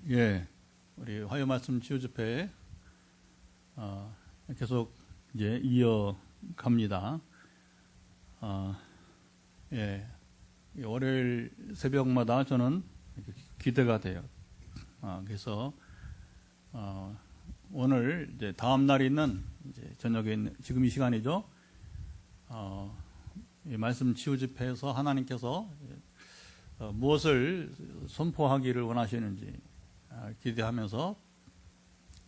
예, 우리 화요 말씀 치유 집회 계속 이제 이어갑니다. 예, 월요일 새벽마다 저는 기대가 돼요. 그래서 오늘 이제 다음 날 있는 이제 저녁에 있는 지금 이 시간이죠. 이 말씀 치유 집회에서 하나님께서 무엇을 선포하기를 원하시는지 기대하면서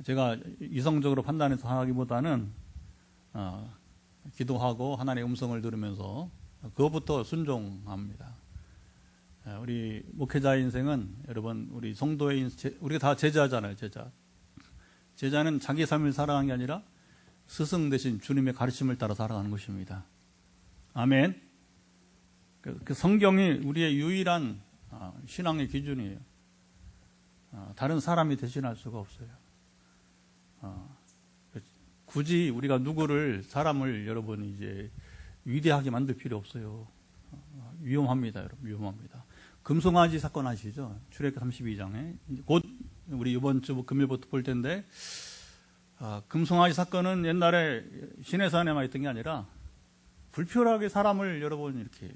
제가 이성적으로 판단해서 하기보다는 기도하고 하나님의 음성을 들으면서 그것부터 순종합니다. 우리 목회자 인생은 여러분 우리 성도의 우리가 다 제자잖아요. 제자는 자기 삶을 살아가는 게 아니라 스승 대신 주님의 가르침을 따라 살아가는 것입니다. 아멘. 그 성경이 우리의 유일한 신앙의 기준이에요. 다른 사람이 대신할 수가 없어요. 굳이 우리가 누구를 사람을 여러분 이제 위대하게 만들 필요 없어요. 위험합니다, 여러분. 위험합니다. 금송아지 사건 아시죠? 출애굽기 32장에 곧 우리 이번 주 금요일부터 볼 텐데 금송아지 사건은 옛날에 시내산에만 있던 게 아니라 불필요하게 사람을 여러분 이렇게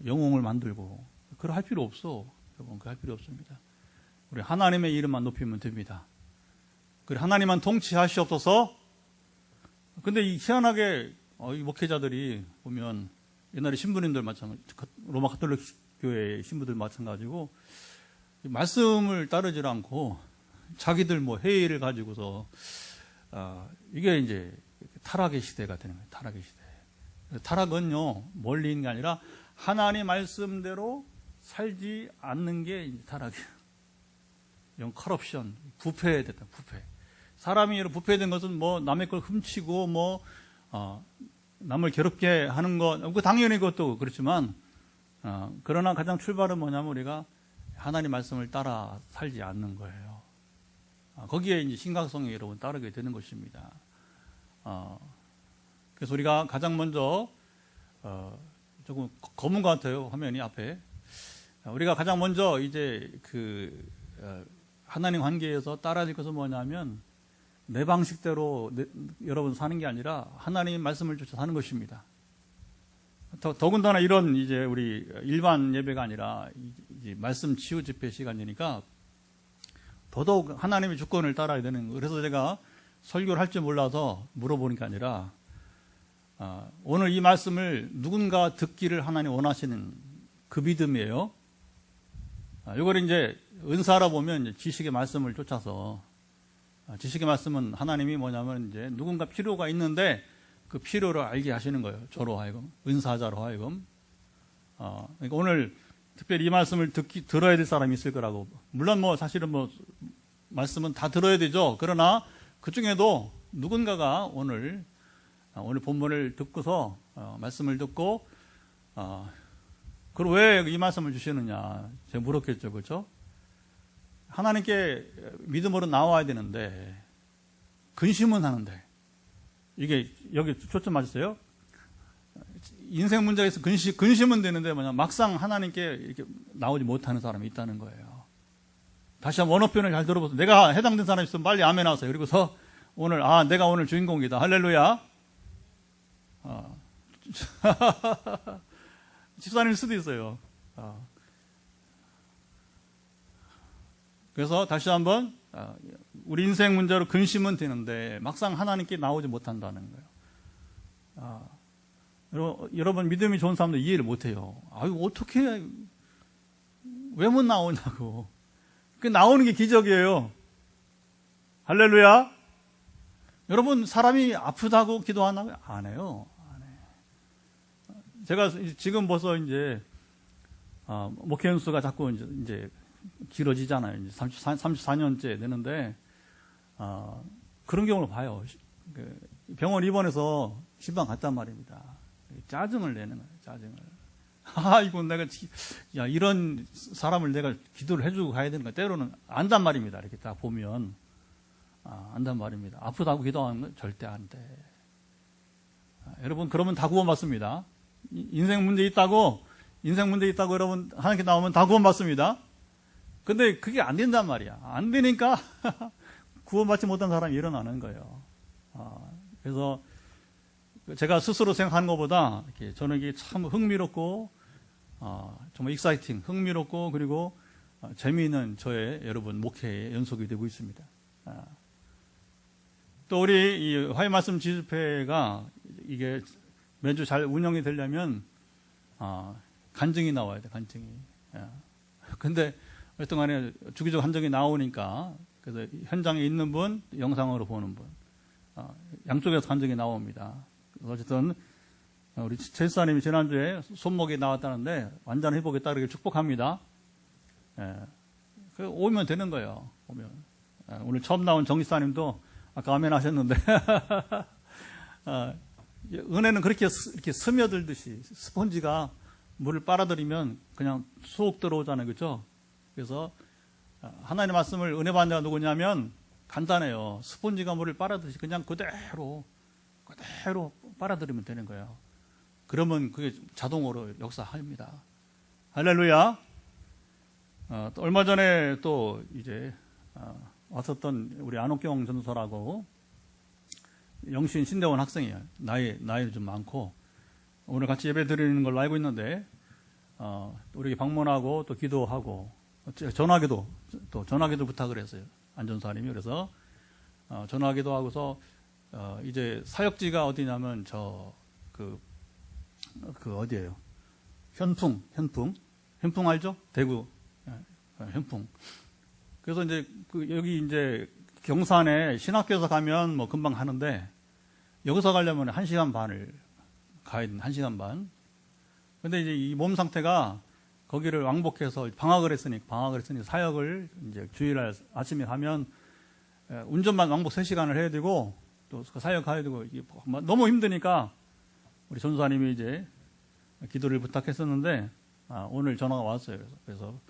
영웅을 만들고 그걸 할 필요 없어. 여러분 그거 할 필요 없습니다. 우리 하나님의 이름만 높이면 됩니다. 그리고 하나님만 통치하시옵소서. 근데 이 희한하게 이 목회자들이 보면 옛날에 신부님들 마찬가지, 로마 가톨릭 교회 신부들 마찬가지고 말씀을 따르지 않고 자기들 뭐 회의를 가지고서 이게 이제 타락의 시대가 되는 거예요. 타락의 시대. 타락은요 멀리 있는 게 아니라 하나님 말씀대로 살지 않는 게 타락이에요. 이런 커럽션, 부패됐다. 부패. 사람이 부패된 것은 뭐 남의 걸 훔치고 뭐 남을 괴롭게 하는 것, 당연히 그것도 그렇지만 그러나 가장 출발은 뭐냐면 우리가 하나님 말씀을 따라 살지 않는 거예요. 거기에 이제 심각성이 여러분 따르게 되는 것입니다. 그래서 우리가 가장 먼저 조금 검은 것 같아요. 화면이 앞에. 우리가 가장 먼저 이제 하나님 관계에서 따라야 될 것은 뭐냐면 내 방식대로 여러분 사는 게 아니라 하나님 말씀을 쫓아 사는 것입니다. 더군다나 이런 이제 우리 일반 예배가 아니라 이제 말씀 치유 집회 시간이니까 더더욱 하나님의 주권을 따라야 되는 거예요. 그래서 제가 설교를 할 줄 몰라서 물어보는 게 아니라 오늘 이 말씀을 누군가 듣기를 하나님 원하시는 그 믿음이에요. 이걸 이제 은사라 보면 이제 지식의 말씀을 쫓아서 지식의 말씀은 하나님이 뭐냐면 이제 누군가 필요가 있는데 그 필요를 알게 하시는 거예요. 저로 하여금 은사자로 하여금. 그러니까 오늘 특별히 이 말씀을 들어야 될 사람이 있을 거라고. 물론 뭐 사실은 뭐 말씀은 다 들어야 되죠. 그러나 그 중에도 누군가가 오늘 본문을 듣고서 말씀을 듣고 그럼 왜 이 말씀을 주시느냐 제가 물었겠죠. 그렇죠? 하나님께 믿음으로 나와야 되는데 근심은 하는데 이게 여기 초점 맞으세요? 인생 문제에서 근심은 되는데 막상 하나님께 이렇게 나오지 못하는 사람이 있다는 거예요. 다시 한번 원어표현을 잘 들어보세요. 내가 해당된 사람이 있으면 빨리 아멘 하세요. 그리고서 오늘 내가 오늘 주인공이다. 할렐루야. 집사님일 수도 있어요. 그래서 다시 한번 우리 인생 문제로 근심은 되는데 막상 하나님께 나오지 못한다는 거예요. 여러분 믿음이 좋은 사람들 이해를 못해요. 어떻게 왜 못 나오냐고. 그 나오는 게 기적이에요. 할렐루야. 여러분 사람이 아프다고 기도하나요? 안 해요. 안 해. 제가 지금 벌써 이제 목회 연수가 자꾸 이제 길어지잖아요. 이제 34년째 되는데 그런 경우를 봐요. 병원 입원해서 신방 갔단 말입니다. 짜증을 내는 거예요. 짜증을. 이거 내가 이런 사람을 내가 기도를 해주고 가야 되는 거야. 때로는 안단 말입니다. 이렇게 딱 보면 안단 말입니다. 아프다고 기도하는 건 절대 안 돼. 여러분 그러면 다 구원받습니다. 인생 문제 있다고 여러분 하나님께 나오면 다 구원받습니다. 근데 그게 안 된단 말이야. 안 되니까 구원받지 못한 사람이 일어나는 거예요. 그래서 제가 스스로 생각하는 것보다 저는 이게 참 흥미롭고 정말 익사이팅, 흥미롭고 그리고 재미있는 저의 여러분 목회의 연속이 되고 있습니다. 또 우리 이 화해말씀 지집회가 이게 매주 잘 운영이 되려면 간증이 나와야 돼, 간증이. 근데 어떤 간에 주기적 간증이 나오니까 그래서 현장에 있는 분, 영상으로 보는 분, 양쪽에서 간증이 나옵니다. 어쨌든 우리 제사님이 지난주에 손목이 나왔다는데 완전 회복에 따르길 축복합니다. 오면 되는 거예요. 오면. 오늘 처음 나온 정지사님도 아까 아멘 하셨는데 은혜는 그렇게 이렇게 스며들듯이 스펀지가 물을 빨아들이면 그냥 쏙 들어오잖아요, 그렇죠? 그래서 하나님의 말씀을 은혜 받는 자가 누구냐면 간단해요. 스펀지가 물을 빨아들듯이 그냥 그대로 빨아들이면 되는 거예요. 그러면 그게 자동으로 역사합니다. 할렐루야. 또 얼마 전에 또 이제 왔었던 우리 안옥경 전도사라고 영신 신대원 학생이에요. 나이도 좀 많고 오늘 같이 예배 드리는 걸로 알고 있는데 우리 방문하고 또 기도하고 전화기도 부탁을 했어요. 안전사님이. 그래서 전화기도 하고서 이제 사역지가 어디냐면 그 어디예요? 현풍 알죠? 대구 현풍. 그래서 이제 여기 이제 경산에 신학교에서 가면 뭐 금방 하는데 여기서 가려면 1시간 반을 가야 되는 1시간 반. 근데 이제 이 몸 상태가 거기를 왕복해서 방학을 했으니 사역을 이제 주일날 아침에 가면 운전만 왕복 3시간을 해야 되고 또 사역 가야 되고 너무 힘드니까 우리 전사님이 이제 기도를 부탁했었는데 오늘 전화가 왔어요. 그래서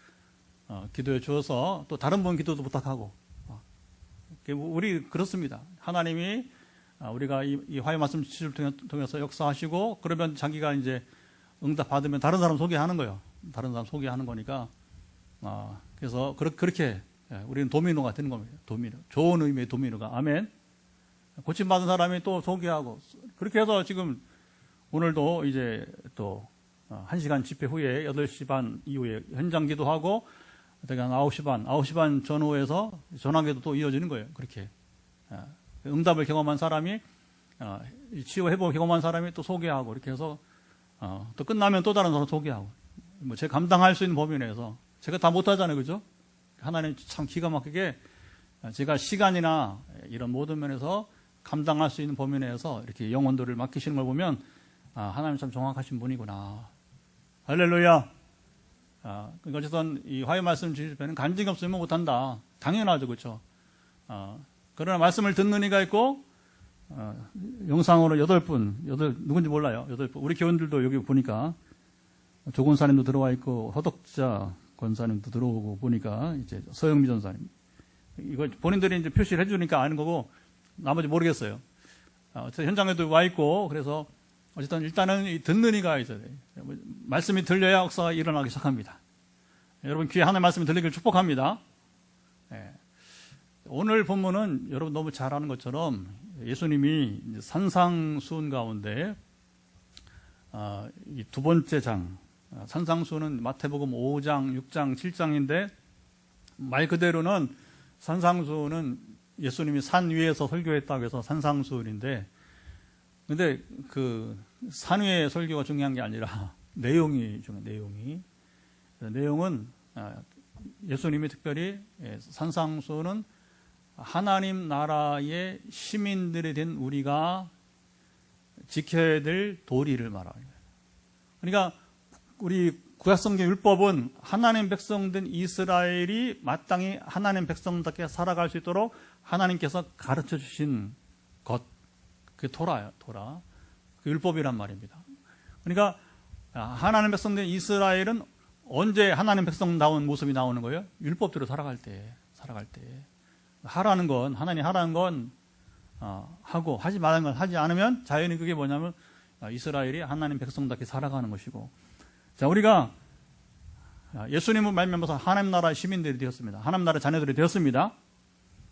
기도해 주어서 또 다른 분 기도도 부탁하고 우리 그렇습니다. 하나님이 우리가 이 화해 말씀 지식을 통해서 역사하시고 그러면 자기가 이제 응답 받으면 다른 사람 소개하는 거예요. 다른 사람 소개하는 거니까 그래서 그렇게 우리는 도미노가 되는 겁니다. 도미노. 좋은 의미의 도미노가. 아멘. 고침받은 사람이 또 소개하고 그렇게 해서 지금 오늘도 이제 또 1시간 집회 후에 8시 반 이후에 현장 기도하고 그다음에 9시 반 전후에서 전화기도 또 이어지는 거예요. 그렇게 응답을 경험한 사람이 치유 회복 경험한 사람이 또 소개하고 이렇게 해서 또 끝나면 또 다른 사람 소개하고 뭐 제가 감당할 수 있는 범위 내에서 제가 다 못하잖아요, 그죠? 하나님 참 기가 막히게 제가 시간이나 이런 모든 면에서 감당할 수 있는 범위 내에서 이렇게 영혼들을 맡기시는 걸 보면 하나님 참 정확하신 분이구나. 할렐루야. 그러니까 어쨌든 이 화해 말씀 지집회는 간증이 없으면 못한다. 당연하죠, 그렇죠? 그러나 말씀을 듣는 이가 있고 영상으로 8분, 누군지 몰라요. 8분. 우리 교원들도 여기 보니까 조건사님도 들어와 있고 허덕자 권사님도 들어오고 보니까 이제 서영미 전사님. 이거 본인들이 이제 표시를 해주니까 아는 거고 나머지 모르겠어요. 현장에도 와 있고 그래서 어쨌든 일단은 듣는 이가 있어야 돼요. 말씀이 들려야 역사가 일어나기 시작합니다. 여러분 귀에 하나님의 말씀이 들리길 축복합니다. 오늘 본문은 여러분 너무 잘 아는 것처럼 예수님이 산상수훈 가운데 이 두 번째 장, 산상수훈은 마태복음 5장, 6장, 7장인데 말 그대로는 산상수훈은 예수님이 산 위에서 설교했다고 해서 산상수훈인데 근데 그 산 위의 설교가 중요한 게 아니라 내용이 중요해요. 내용은 예수님이 특별히 산상수훈은 하나님 나라의 시민들이 된 우리가 지켜야 될 도리를 말하는 거예요. 그러니까 우리 구약성경 율법은 하나님 백성된 이스라엘이 마땅히 하나님 백성답게 살아갈 수 있도록 하나님께서 가르쳐 주신 것, 그게 토라예요. 토라. 그 율법이란 말입니다. 그러니까 하나님 백성된 이스라엘은 언제 하나님 백성다운 모습이 나오는 거예요? 율법대로 살아갈 때. 하라는 건, 하나님 하라는 건 하고 하지 말라는 건 하지 않으면 자연히 그게 뭐냐면 이스라엘이 하나님 백성답게 살아가는 것이고, 자, 우리가 예수님을 말미암아서 하나님 나라 시민들이 되었습니다. 하나님 나라 자녀들이 되었습니다.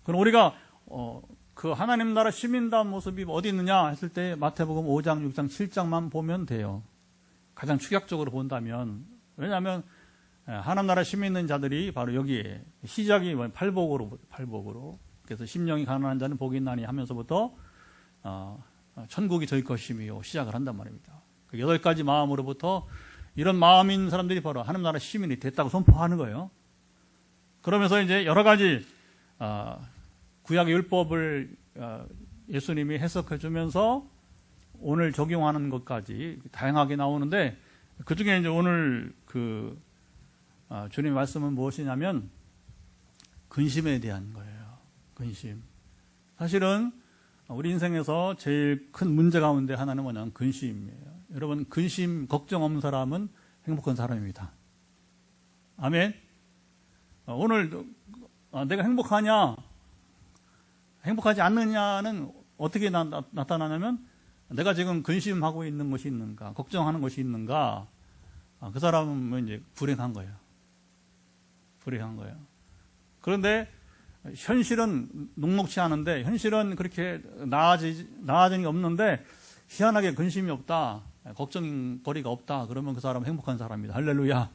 그럼 우리가 그 하나님 나라 시민다운 모습이 어디 있느냐 했을 때 마태복음 5장, 6장, 7장만 보면 돼요. 가장 축약적으로 본다면. 왜냐하면 하나님 나라 시민인 자들이 바로 여기에 시작이 팔복으로 그래서 심령이 가난한 자는 복이 있나니 하면서부터 천국이 저희 것이며 시작을 한단 말입니다. 그 8가지 마음으로부터 이런 마음인 사람들이 바로 하나님 나라 시민이 됐다고 선포하는 거예요. 그러면서 이제 여러 가지 구약의 율법을 예수님이 해석해 주면서 오늘 적용하는 것까지 다양하게 나오는데, 그 중에 이제 오늘 주님의 말씀은 무엇이냐면 근심에 대한 거예요. 근심. 사실은 우리 인생에서 제일 큰 문제 가운데 하나는 뭐냐면 근심이에요. 여러분, 근심, 걱정 없는 사람은 행복한 사람입니다. 아멘. 오늘 내가 행복하냐, 행복하지 않느냐는 어떻게 나타나냐면 내가 지금 근심하고 있는 것이 있는가, 걱정하는 것이 있는가, 그 사람은 이제 불행한 거예요. 불행한 거예요. 그런데 현실은 녹록치 않은데, 현실은 그렇게 나아진 게 없는데 희한하게 근심이 없다, 걱정거리가 없다, 그러면 그 사람은 행복한 사람입니다. 할렐루야.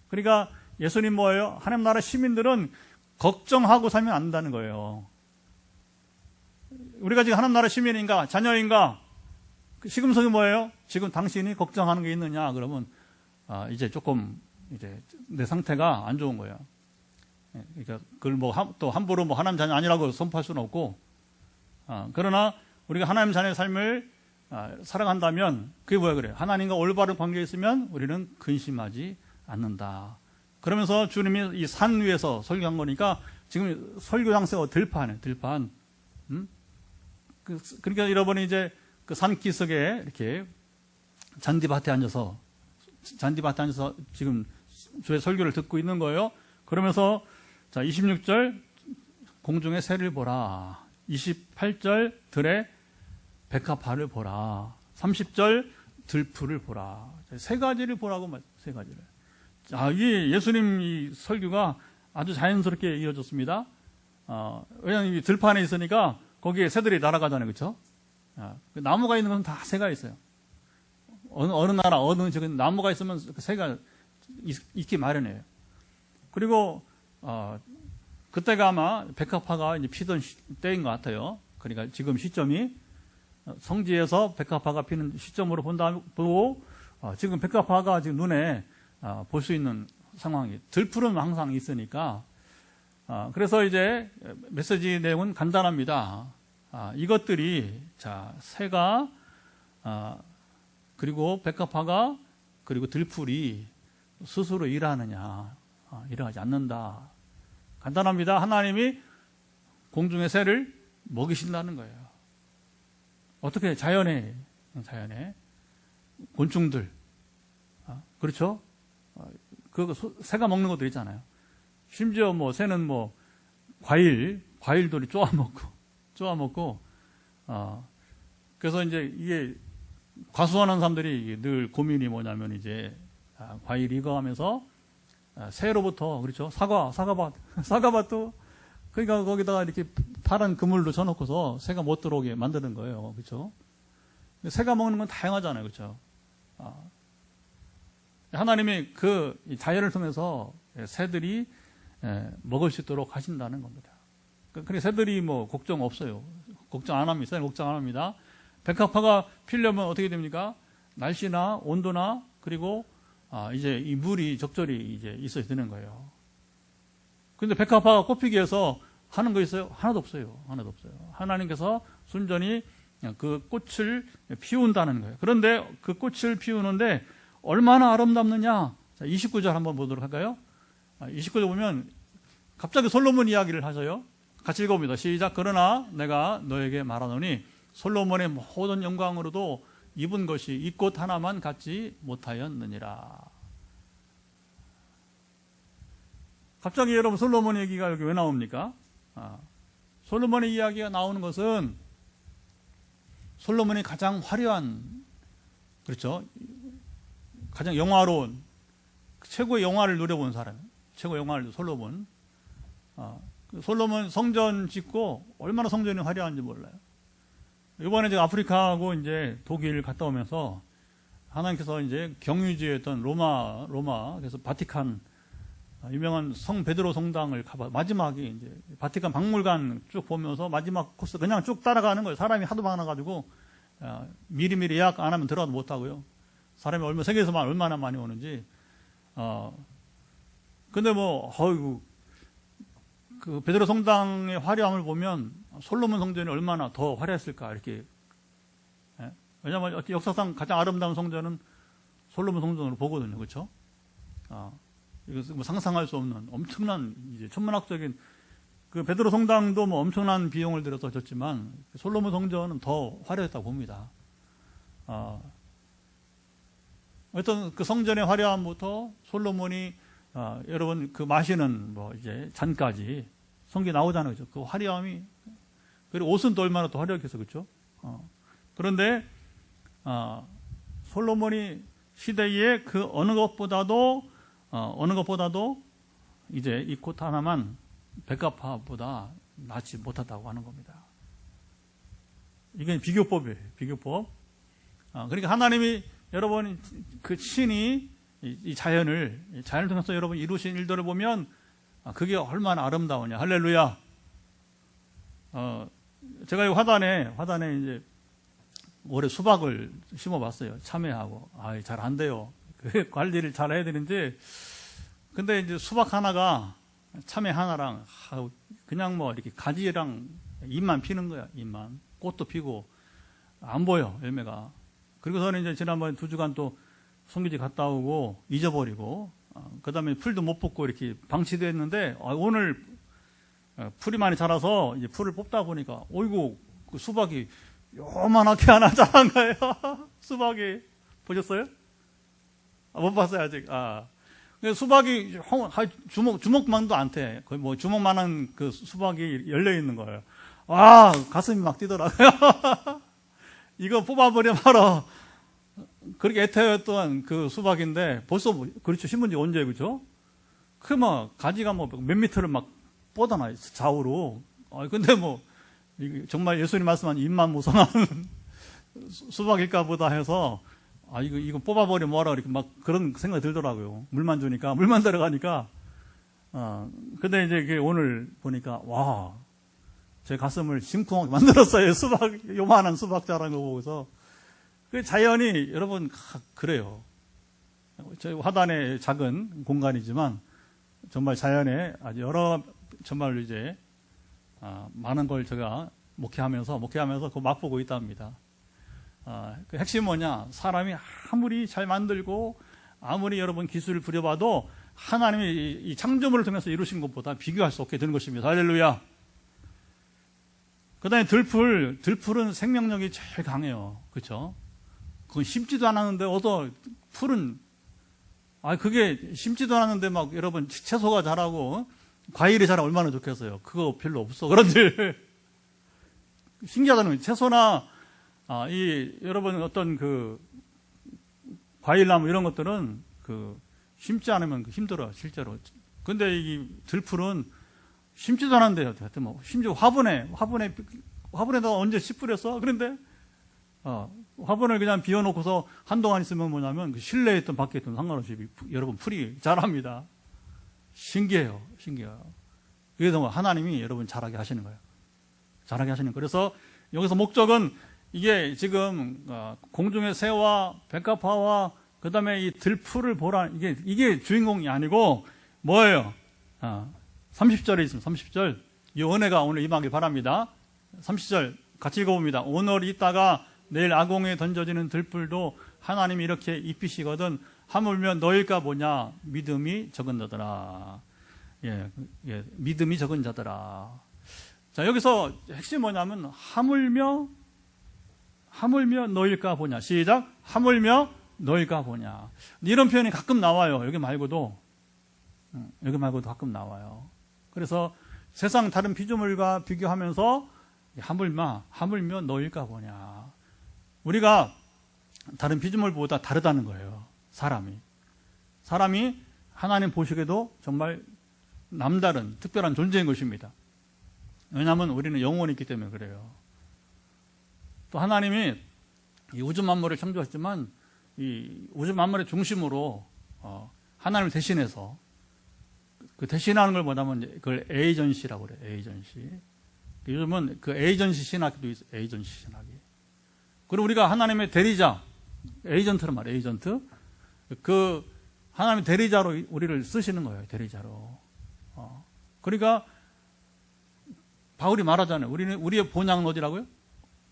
그러니까 예수님 뭐예요? 하나님 나라 시민들은 걱정하고 살면 안 된다는 거예요. 우리가 지금 하나님 나라 시민인가, 자녀인가? 시금석이 뭐예요? 지금 당신이 걱정하는 게 있느냐? 그러면 이제 조금 이제 내 상태가 안 좋은 거예요. 그러니까 그걸 또 함부로 하나님 자녀 아니라고 선포할 수는 없고, 그러나 우리가 하나님 자녀의 삶을 살아간다면 그게 뭐야 그래요? 하나님과 올바른 관계에 있으면 우리는 근심하지 않는다. 그러면서 주님이 이 산 위에서 설교한 거니까 지금 설교 장소가 들판이에요. 들판. 그러니까 여러분이 이제 그 산기슭에 이렇게 잔디밭에 앉아서 지금 주의 설교를 듣고 있는 거예요. 그러면서 자, 26절 공중의 새를 보라. 28절 들의 백합화를 보라. 30절 들풀을 보라. 세 가지를 보라고 말해요. 세 가지를. 자, 이 예수님 이 설교가 아주 자연스럽게 이어졌습니다. 왜냐하면 이 들판에 있으니까 거기에 새들이 날아가잖아요. 그렇죠? 나무가 있는 건 다 새가 있어요. 어느 나라, 어느 저기 나무가 있으면 새가 있기 마련이에요. 그리고 그때가 아마 백합화가 이제 피던 때인 것 같아요. 그러니까 지금 시점이 성지에서 백합화가 피는 시점으로 보고 지금 백합화가 지금 눈에 볼 수 있는 상황이, 들풀은 항상 있으니까. 그래서 이제 메시지 내용은 간단합니다. 이것들이 자, 새가 그리고 백합화가 그리고 들풀이 스스로 일하느냐, 일하지 않는다. 간단합니다. 하나님이 공중의 새를 먹이신다는 거예요. 어떻게? 자연에 곤충들, 그렇죠? 그 새가 먹는 것들 있잖아요. 심지어 새는 과일들이 쪼아먹고, 그래서 이제 이게 과수원하는 사람들이 늘 고민이 뭐냐면 이제 과일 이거 하면서 새로부터, 그렇죠? 사과밭도, 그러니까 거기다가 이렇게 파란 그물로 쳐놓고서 새가 못 들어오게 만드는 거예요. 그렇죠? 새가 먹는 건 다양하잖아요. 그렇죠? 하나님이 그 자연을 통해서 새들이 먹을 수 있도록 하신다는 겁니다. 그러니까 새들이 걱정 없어요. 걱정 안 합니다. 새는 걱정 안 합니다. 백합화가 피려면 어떻게 됩니까? 날씨나 온도나 그리고 이제 이 물이 적절히 이제 있어야 되는 거예요. 근데 백합화가 꽃피기 위해서 하는 거 있어요? 하나도 없어요. 하나도 없어요. 하나님께서 순전히 그 꽃을 피운다는 거예요. 그런데 그 꽃을 피우는데 얼마나 아름답느냐? 자, 29절 한번 보도록 할까요? 29절 보면 갑자기 솔로몬 이야기를 하셔요. 같이 읽어봅니다. 시작. 그러나 내가 너에게 말하노니 솔로몬의 모든 영광으로도 입은 것이 이 꽃 하나만 갖지 못하였느니라. 갑자기 여러분 솔로몬 얘기가 여기 왜 나옵니까? 솔로몬의 이야기가 나오는 것은 솔로몬이 가장 화려한, 그렇죠? 가장 영화로운, 최고의 영화를 누려본 사람, 최고의 영화를 솔로몬. 솔로몬 성전 짓고 얼마나 성전이 화려한지 몰라요. 이번에 제가 아프리카하고 이제 독일 갔다 오면서 하나님께서 이제 경유지였던 로마, 그래서 바티칸, 유명한 성 베드로 성당을 가봐. 마지막에 이제 바티칸 박물관 쭉 보면서 마지막 코스 그냥 쭉 따라가는 거예요. 사람이 하도 많아가지고, 미리미리 예약 안 하면 들어가도 못하고요. 사람이 세계에서만 얼마나 많이 오는지. 근데 어이구, 그 베드로 성당의 화려함을 보면 솔로몬 성전이 얼마나 더 화려했을까, 이렇게. 왜냐하면 역사상 가장 아름다운 성전은 솔로몬 성전으로 보거든요. 그렇죠? 이거 상상할 수 없는 엄청난 이제 천문학적인 그 베드로 성당도 엄청난 비용을 들여서 졌지만 솔로몬 성전은 더 화려했다고 봅니다. 어떤 그 성전의 화려함부터 솔로몬이 여러분 그 마시는 이제 잔까지 성경에 나오잖아요. 그렇죠? 그 화려함이, 그리고 옷은 또 얼마나 또 화려했겠어. 그렇죠? 그런데 솔로몬이 시대에 그 어느 것보다도 이제 이 콧 하나만 백합화보다 낫지 못하다고 하는 겁니다. 이게 비교법이에요. 비교법. 그러니까 하나님이 여러분 그 신이 이 자연을 통해서 여러분 이루신 일들을 보면 그게 얼마나 아름다우냐. 할렐루야. 제가 이 화단에 이제 올해 수박을 심어봤어요. 참외하고. 잘 안 돼요. 관리를 잘 해야 되는지. 근데 이제 수박 하나가 참외 하나랑 그냥 이렇게 가지랑 잎만 피는 거야. 잎만. 꽃도 피고 안 보여, 열매가. 그리고서는 이제 지난번에 2주간 또 성교지 갔다 오고 잊어버리고, 그 다음에 풀도 못 뽑고 이렇게 방치되어 있는데, 오늘 풀이 많이 자라서 이제 풀을 뽑다 보니까, 어이구, 그 수박이 요만하게 하나 자란 거예요. 수박이. 보셨어요? 못 봤어요, 아직. 수박이 주먹만도 안 돼. 거의 주먹만한 그 수박이 열려 있는 거예요. 가슴이 막 뛰더라고요. 이거 뽑아버려 바로. 그렇게 애태웠던 그 수박인데, 벌써 그렇죠. 심은 지 언제, 그죠? 가지가 몇 미터를 막 뻗어나요. 좌우로. 근데 정말 예수님 말씀한 입만 무성한 수박일까 보다 해서, 이거 뽑아버리면 뭐하라, 이렇게 막 그런 생각이 들더라고요. 물만 주니까, 물만 들어가니까. 근데 이제 오늘 보니까, 제 가슴을 심쿵하게 만들었어요. 요만한 수박 자란 거 보고서. 그 자연이, 여러분, 그래요. 저희 화단의 작은 공간이지만, 정말 자연에 아주 정말 이제, 많은 걸 제가 목회하면서 그거 맛보고 있답니다. 그 핵심이 뭐냐? 사람이 아무리 잘 만들고 아무리 여러분 기술을 부려봐도 하나님이 이 창조물을 통해서 이루신 것보다 비교할 수 없게 되는 것입니다. 할렐루야. 그 다음에 들풀은 생명력이 제일 강해요. 그렇죠? 그건 심지도 않았는데 풀은 그게 심지도 않았는데 여러분 채소가 자라고 과일이 자라면 얼마나 좋겠어요. 그거 별로 없어. 그런데 신기하다는 거예요. 채소나 여러분 어떤 그 과일나무 이런 것들은 심지 않으면 힘들어요, 실제로. 근데 이 들풀은 심지도 않은데요. 심지어 화분에다 언제 씨 뿌렸어? 그런데 화분을 그냥 비워놓고서 한동안 있으면 뭐냐면 그 실내에 있던 밖에 있던 상관없이 여러분 풀이 자랍니다. 신기해요. 그래서 하나님이 여러분 자라게 하시는 거예요. 그래서 여기서 목적은 이게 지금 공중의 새와 백합화와 그 다음에 이 들풀을 보라, 이게 주인공이 아니고 뭐예요? 30절에 있습니다. 30절. 이 은혜가 오늘 임하길 바랍니다. 30절 같이 읽어봅니다. 오늘 있다가 내일 아공에 던져지는 들풀도 하나님이 이렇게 입히시거든 하물며 너일까 보냐 믿음이 적은 자더라. 믿음이 적은 자더라. 자, 여기서 핵심이 뭐냐면 하물며 너일까 보냐. 시작. 하물며 너일까 보냐. 이런 표현이 가끔 나와요. 여기 말고도 가끔 나와요. 그래서 세상 다른 피조물과 비교하면서 하물며 너일까 보냐. 우리가 다른 피조물보다 다르다는 거예요. 사람이 하나님 보시기에도 정말 남다른 특별한 존재인 것입니다. 왜냐하면 우리는 영혼이 있기 때문에 그래요. 또 하나님이 이 우주 만물을 창조했지만 이 우주 만물의 중심으로 하나님을 대신해서 그 대신하는 걸 뭐냐면 그걸 에이전시라고 그래요. 에이전시. 요즘은 그 에이전시 신학도 있어요. 에이전시 신학이. 그리고 우리가 하나님의 대리자, 에이전트란 말이에요. 에이전트. 그 하나님의 대리자로 우리를 쓰시는 거예요. 대리자로. 그러니까 바울이 말하잖아요. 우리의 본향은 어디라고요?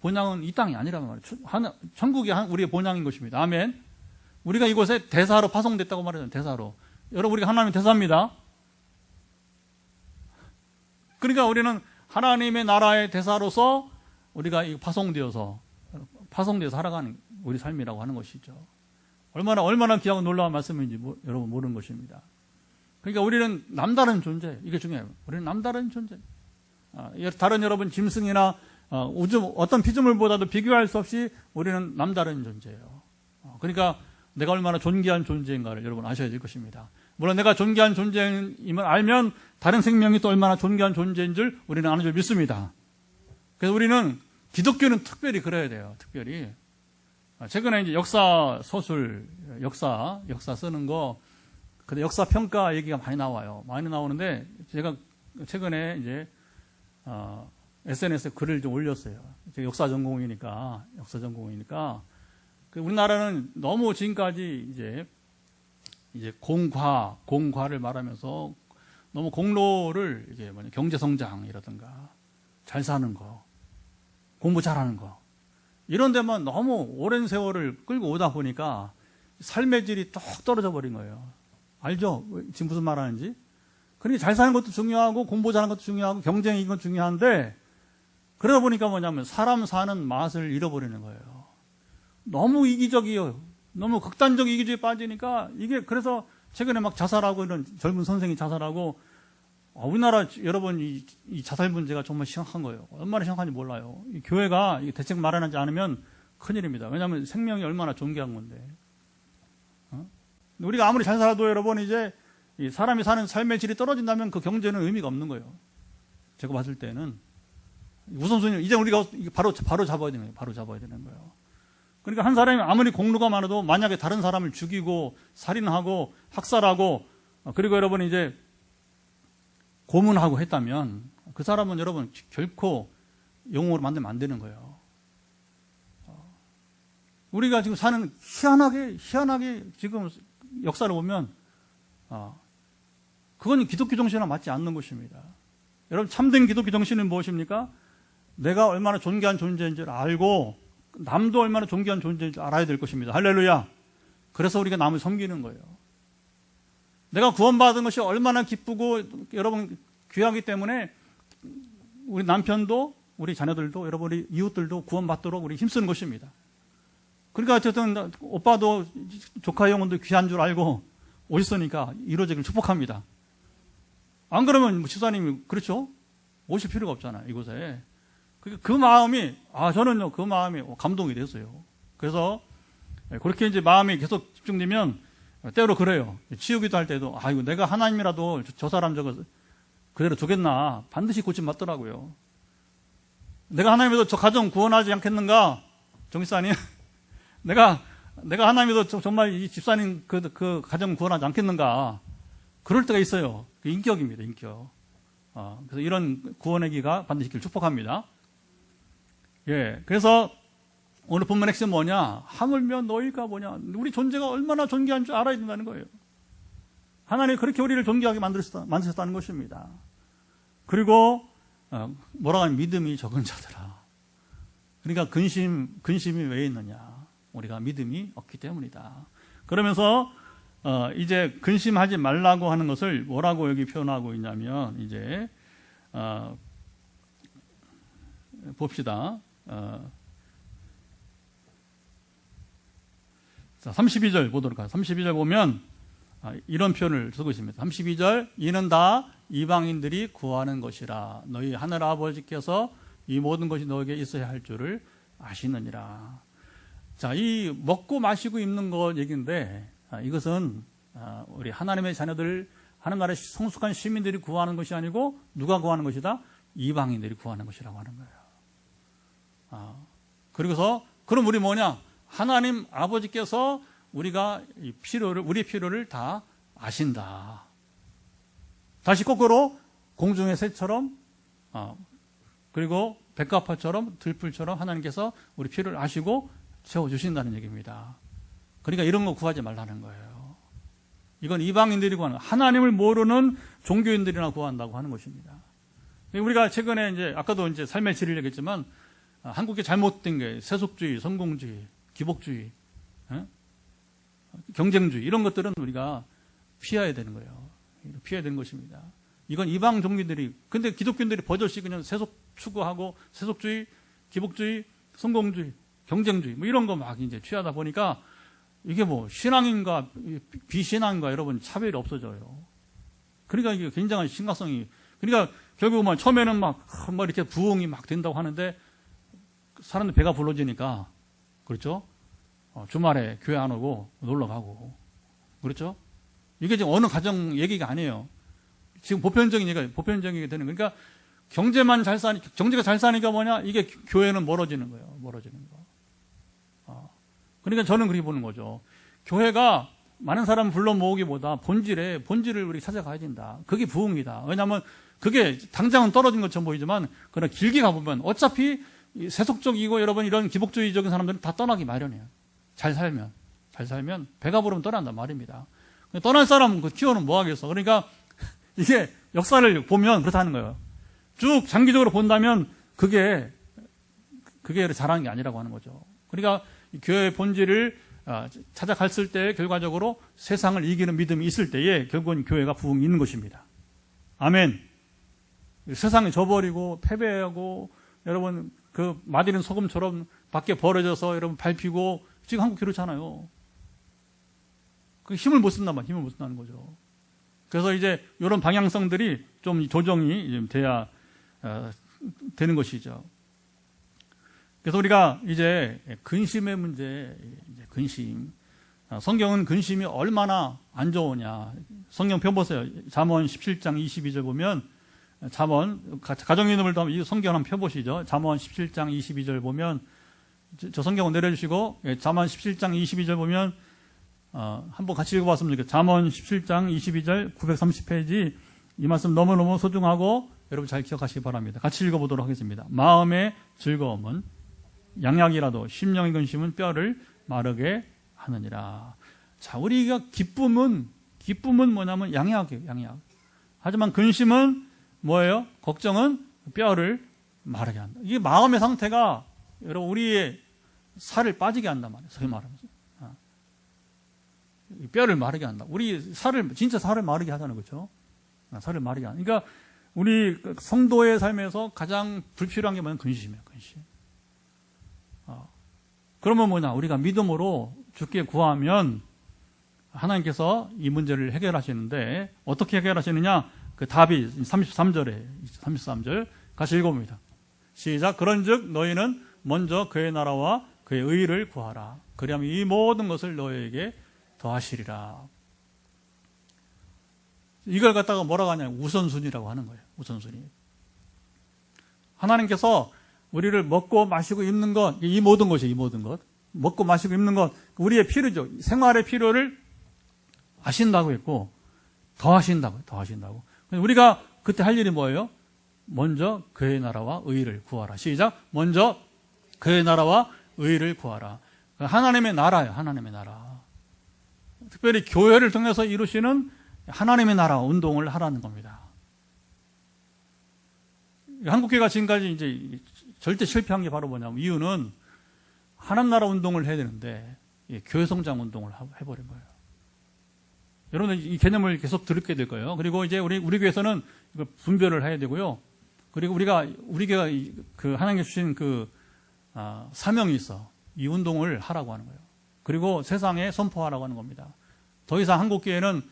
본향은 이 땅이 아니란 말이에요. 천국이 우리의 본향인 것입니다. 아멘. 우리가 이곳에 대사로 파송됐다고 말하잖아요. 대사로. 여러분, 우리가 하나님의 대사입니다. 그러니까 우리는 하나님의 나라의 대사로서 우리가 파송되어서 살아가는 우리 삶이라고 하는 것이죠. 얼마나 귀하고 놀라운 말씀인지 여러분 모르는 것입니다. 그러니까 우리는 남다른 존재, 이게 중요해요. 우리는 남다른 존재. 다른 여러분 짐승이나 우주 어떤 피조물보다도 비교할 수 없이 우리는 남다른 존재예요. 그러니까 내가 얼마나 존귀한 존재인가를 여러분 아셔야 될 것입니다. 물론 내가 존귀한 존재임을 알면 다른 생명이 또 얼마나 존귀한 존재인 줄 우리는 아는 줄 믿습니다. 그래서 우리는 기독교는 특별히 그래야 돼요. 특별히. 최근에 이제 역사 서술, 역사 쓰는 거, 근데 역사 평가 얘기가 많이 나와요. 많이 나오는데 제가 최근에 이제 SNS에 글을 좀 올렸어요. 제가 역사 전공이니까 우리나라는 너무 지금까지 이제 공과를 말하면서 너무 공로를 이제 경제 성장이라든가 잘 사는 거, 공부 잘하는 거 이런 데만 너무 오랜 세월을 끌고 오다 보니까 삶의 질이 뚝 떨어져 버린 거예요. 알죠? 지금 무슨 말 하는지? 그러니까 잘 사는 것도 중요하고 공부 잘하는 것도 중요하고 경쟁이 이건 중요한데 그러다 보니까 뭐냐면 사람 사는 맛을 잃어버리는 거예요. 너무 이기적이에요. 너무 극단적 이기주의에 빠지니까 이게 그래서 최근에 막 자살하고 이런 젊은 선생이 자살하고 우리나라 여러분 이 자살 문제가 정말 심각한 거예요. 얼마나 심각한지 몰라요. 이 교회가 이게 대책 마련하지 않으면 큰일입니다. 왜냐하면 생명이 얼마나 존귀한 건데. 우리가 아무리 잘 살아도 여러분 이제 이 사람이 사는 삶의 질이 떨어진다면 그 경제는 의미가 없는 거예요. 제가 봤을 때는 우선순위 이제 우리가 바로 잡아야 되는 거예요. 바로 잡아야 되는 거예요. 그러니까 한 사람이 아무리 공로가 많아도 만약에 다른 사람을 죽이고 살인하고 학살하고 그리고 여러분 이제 고문하고 했다면 그 사람은 여러분 결코 영웅으로 만들면 안 되는 거예요. 우리가 지금 사는 희한하게 지금 역사를 보면 그건 기독교 정신과 맞지 않는 것입니다. 여러분 참된 기독교 정신은 무엇입니까? 내가 얼마나 존귀한 존재인 줄 알고 남도 얼마나 존귀한 존재인 줄 알아야 될 것입니다. 할렐루야. 그래서 우리가 남을 섬기는 거예요. 내가 구원받은 것이 얼마나 기쁘고 여러분 귀하기 때문에 우리 남편도 우리 자녀들도 여러분 우리 이웃들도 구원받도록 우리 힘쓰는 것입니다. 그러니까 어쨌든 오빠도 조카 영혼도 귀한 줄 알고 오셨으니까 이루어지기를 축복합니다. 안 그러면 집사님이 그렇죠? 오실 필요가 없잖아요. 이곳에. 그 마음이 저는요 그 마음이 감동이 됐어요. 그래서 그렇게 이제 마음이 계속 집중되면 때로 그래요. 치우기도 할 때도 이거 내가 하나님이라도 저 사람 저거 그대로 두겠나 반드시 고침받더라고요. 내가 하나님이라도 저 가정 구원하지 않겠는가, 정집사님? 내가 하나님이라도 정말 이 집사님 그 가정 구원하지 않겠는가? 그럴 때가 있어요. 그 인격입니다, 인격. 그래서 이런 구원의 기가 반드시 있기를 축복합니다. 예, 그래서 오늘 본문 핵심 뭐냐? 하물며 너희가 뭐냐? 우리 존재가 얼마나 존귀한 줄 알아야 된다는 거예요. 하나님이 그렇게 우리를 존귀하게 만드셨다는 것입니다. 그리고 뭐라고 하면 믿음이 적은 자들아. 그러니까 근심이 왜 있느냐? 우리가 믿음이 없기 때문이다. 그러면서 이제 근심하지 말라고 하는 것을 뭐라고 여기 표현하고 있냐면 이제 봅시다. 자, 32절 보도록 하겠습니다. 32절 보면 이런 표현을 쓰고 있습니다. 32절 이는 다 이방인들이 구하는 것이라 너희 하늘 아버지께서 이 모든 것이 너에게 있어야 할 줄을 아시느니라. 자, 이 먹고 마시고 입는 것 얘기인데 이것은 우리 하나님의 자녀들, 하나님 나라의 성숙한 시민들이 구하는 것이 아니고 누가 구하는 것이다? 이방인들이 구하는 것이라고 하는 거예요. 그리고서 그럼 우리 뭐냐? 하나님 아버지께서 우리가 우리의 필요를 다 아신다. 다시 거꾸로 공중의 새처럼 그리고 백합화처럼 들풀처럼 하나님께서 우리 필요를 아시고 채워주신다는 얘기입니다. 그러니까 이런 거 구하지 말라는 거예요. 이건 이방인들이 구하는, 하나님을 모르는 종교인들이나 구한다고 하는 것입니다. 우리가 최근에 이제 아까도 이제 삶의 질을 얘기했지만 한국의 잘못된 게 세속주의, 성공주의, 기복주의, 경쟁주의 이런 것들은 우리가 피해야 되는 거예요. 피해야 되는 것입니다. 이건 이방 종교들이, 근데 기독교인들이 버젓이 그냥 세속 추구하고 세속주의, 기복주의, 성공주의, 경쟁주의 뭐 이런 거 막 이제 취하다 보니까 이게 뭐 신앙인과 비신앙인과 여러분 차별이 없어져요. 그러니까 이게 굉장한 심각성이, 그러니까 결국은 처음에는 막 이렇게 부흥이 막 된다고 하는데 사람들 배가 불러지니까, 그렇죠? 주말에 교회 안 오고 놀러 가고, 그렇죠? 이게 지금 어느 가정 얘기가 아니에요. 지금 보편적인 되는, 그러니까 경제가 잘 사니까 뭐냐? 이게 교회는 멀어지는 거예요. 멀어지는 거. 그러니까 저는 그렇게 보는 거죠. 교회가 많은 사람 불러 모으기보다 본질을 우리 찾아가야 된다. 그게 부흥이다. 왜냐하면 그게 당장은 떨어진 것처럼 보이지만, 그러나 길게 가보면 어차피 세속적이고 여러분 이런 기복주의적인 사람들은 다 떠나기 마련이에요. 잘 살면 배가 부르면 떠난단 말입니다. 떠날 사람은 그 키워는 뭐 하겠어. 그러니까 이게 역사를 보면 그렇다는 거예요. 쭉 장기적으로 본다면 그게 잘하는 게 아니라고 하는 거죠. 그러니까 교회의 본질을 찾아갔을 때 결과적으로 세상을 이기는 믿음이 있을 때에 결국은 교회가 부흥이 있는 것입니다. 아멘. 세상에 져버리고 패배하고 여러분 그 마디는 소금처럼 밖에 버려져서 여러분 밟히고 지금 한국 그렇잖아요. 그 힘을 못 쓴다는 거죠. 그래서 이제 이런 방향성들이 좀 조정이 돼야 되는 것이죠. 그래서 우리가 이제 근심의 문제, 근심. 성경은 근심이 얼마나 안 좋으냐. 성경 펴보세요. 잠언 17장 22절 보면, 가정이름을 더하면 이 성경 한번 펴보시죠. 잠언 17장 22절 보면, 저 성경을 내려주시고, 잠언 17장 22절 보면, 한번 같이 읽어봤으면 좋겠어요. 잠언 17장 22절 930페이지. 이 말씀 너무너무 소중하고 여러분 잘 기억하시기 바랍니다. 같이 읽어보도록 하겠습니다. 마음의 즐거움은 양약이라도 심령의 근심은 뼈를 마르게 하느니라. 자, 우리가 기쁨은 뭐냐면 양약이에요. 양약. 하지만 근심은 뭐예요? 걱정은 뼈를 마르게 한다. 이게 마음의 상태가 여러분 우리의 살을 빠지게 한단 말이에요. 소위 말하면서. 뼈를 마르게 한다. 진짜 살을 마르게 하자는 거죠. 살을 마르게 하는. 그러니까 우리 성도의 삶에서 가장 불필요한 게 뭐냐면 근심이에요. 근심. 그러면 뭐냐? 우리가 믿음으로 주께 구하면 하나님께서 이 문제를 해결하시는데 어떻게 해결하시느냐? 그 답이 33절 같이 읽어봅니다. 시작. 그런즉 너희는 먼저 그의 나라와 그의 의를 구하라. 그리하면 이 모든 것을 너희에게 더하시리라. 이걸 갖다가 뭐라고 하냐면 우선순위라고 하는 거예요. 우선순위. 하나님께서 우리를 먹고 마시고 입는 것, 이 모든 것이 이 모든 것. 먹고 마시고 입는 것, 우리의 필요죠. 생활의 필요를 아신다고 했고 더하신다고. 우리가 그때 할 일이 뭐예요? 먼저 그의 나라와 의를 구하라. 시작. 먼저 그의 나라와 의를 구하라. 하나님의 나라예요. 하나님의 나라. 특별히 교회를 통해서 이루시는 하나님의 나라 운동을 하라는 겁니다. 한국교회가 지금까지 이제 절대 실패한 게 바로 뭐냐면 이유는 하나님 나라 운동을 해야 되는데 교회 성장 운동을 해버린 거예요. 여러분들 이 개념을 계속 들게 될 거예요. 그리고 이제 우리 교회에서는 이거 분별을 해야 되고요. 그리고 우리 교회가 그 하나님께 주신 사명이 있어. 이 운동을 하라고 하는 거예요. 그리고 세상에 선포하라고 하는 겁니다. 더 이상 한국교회는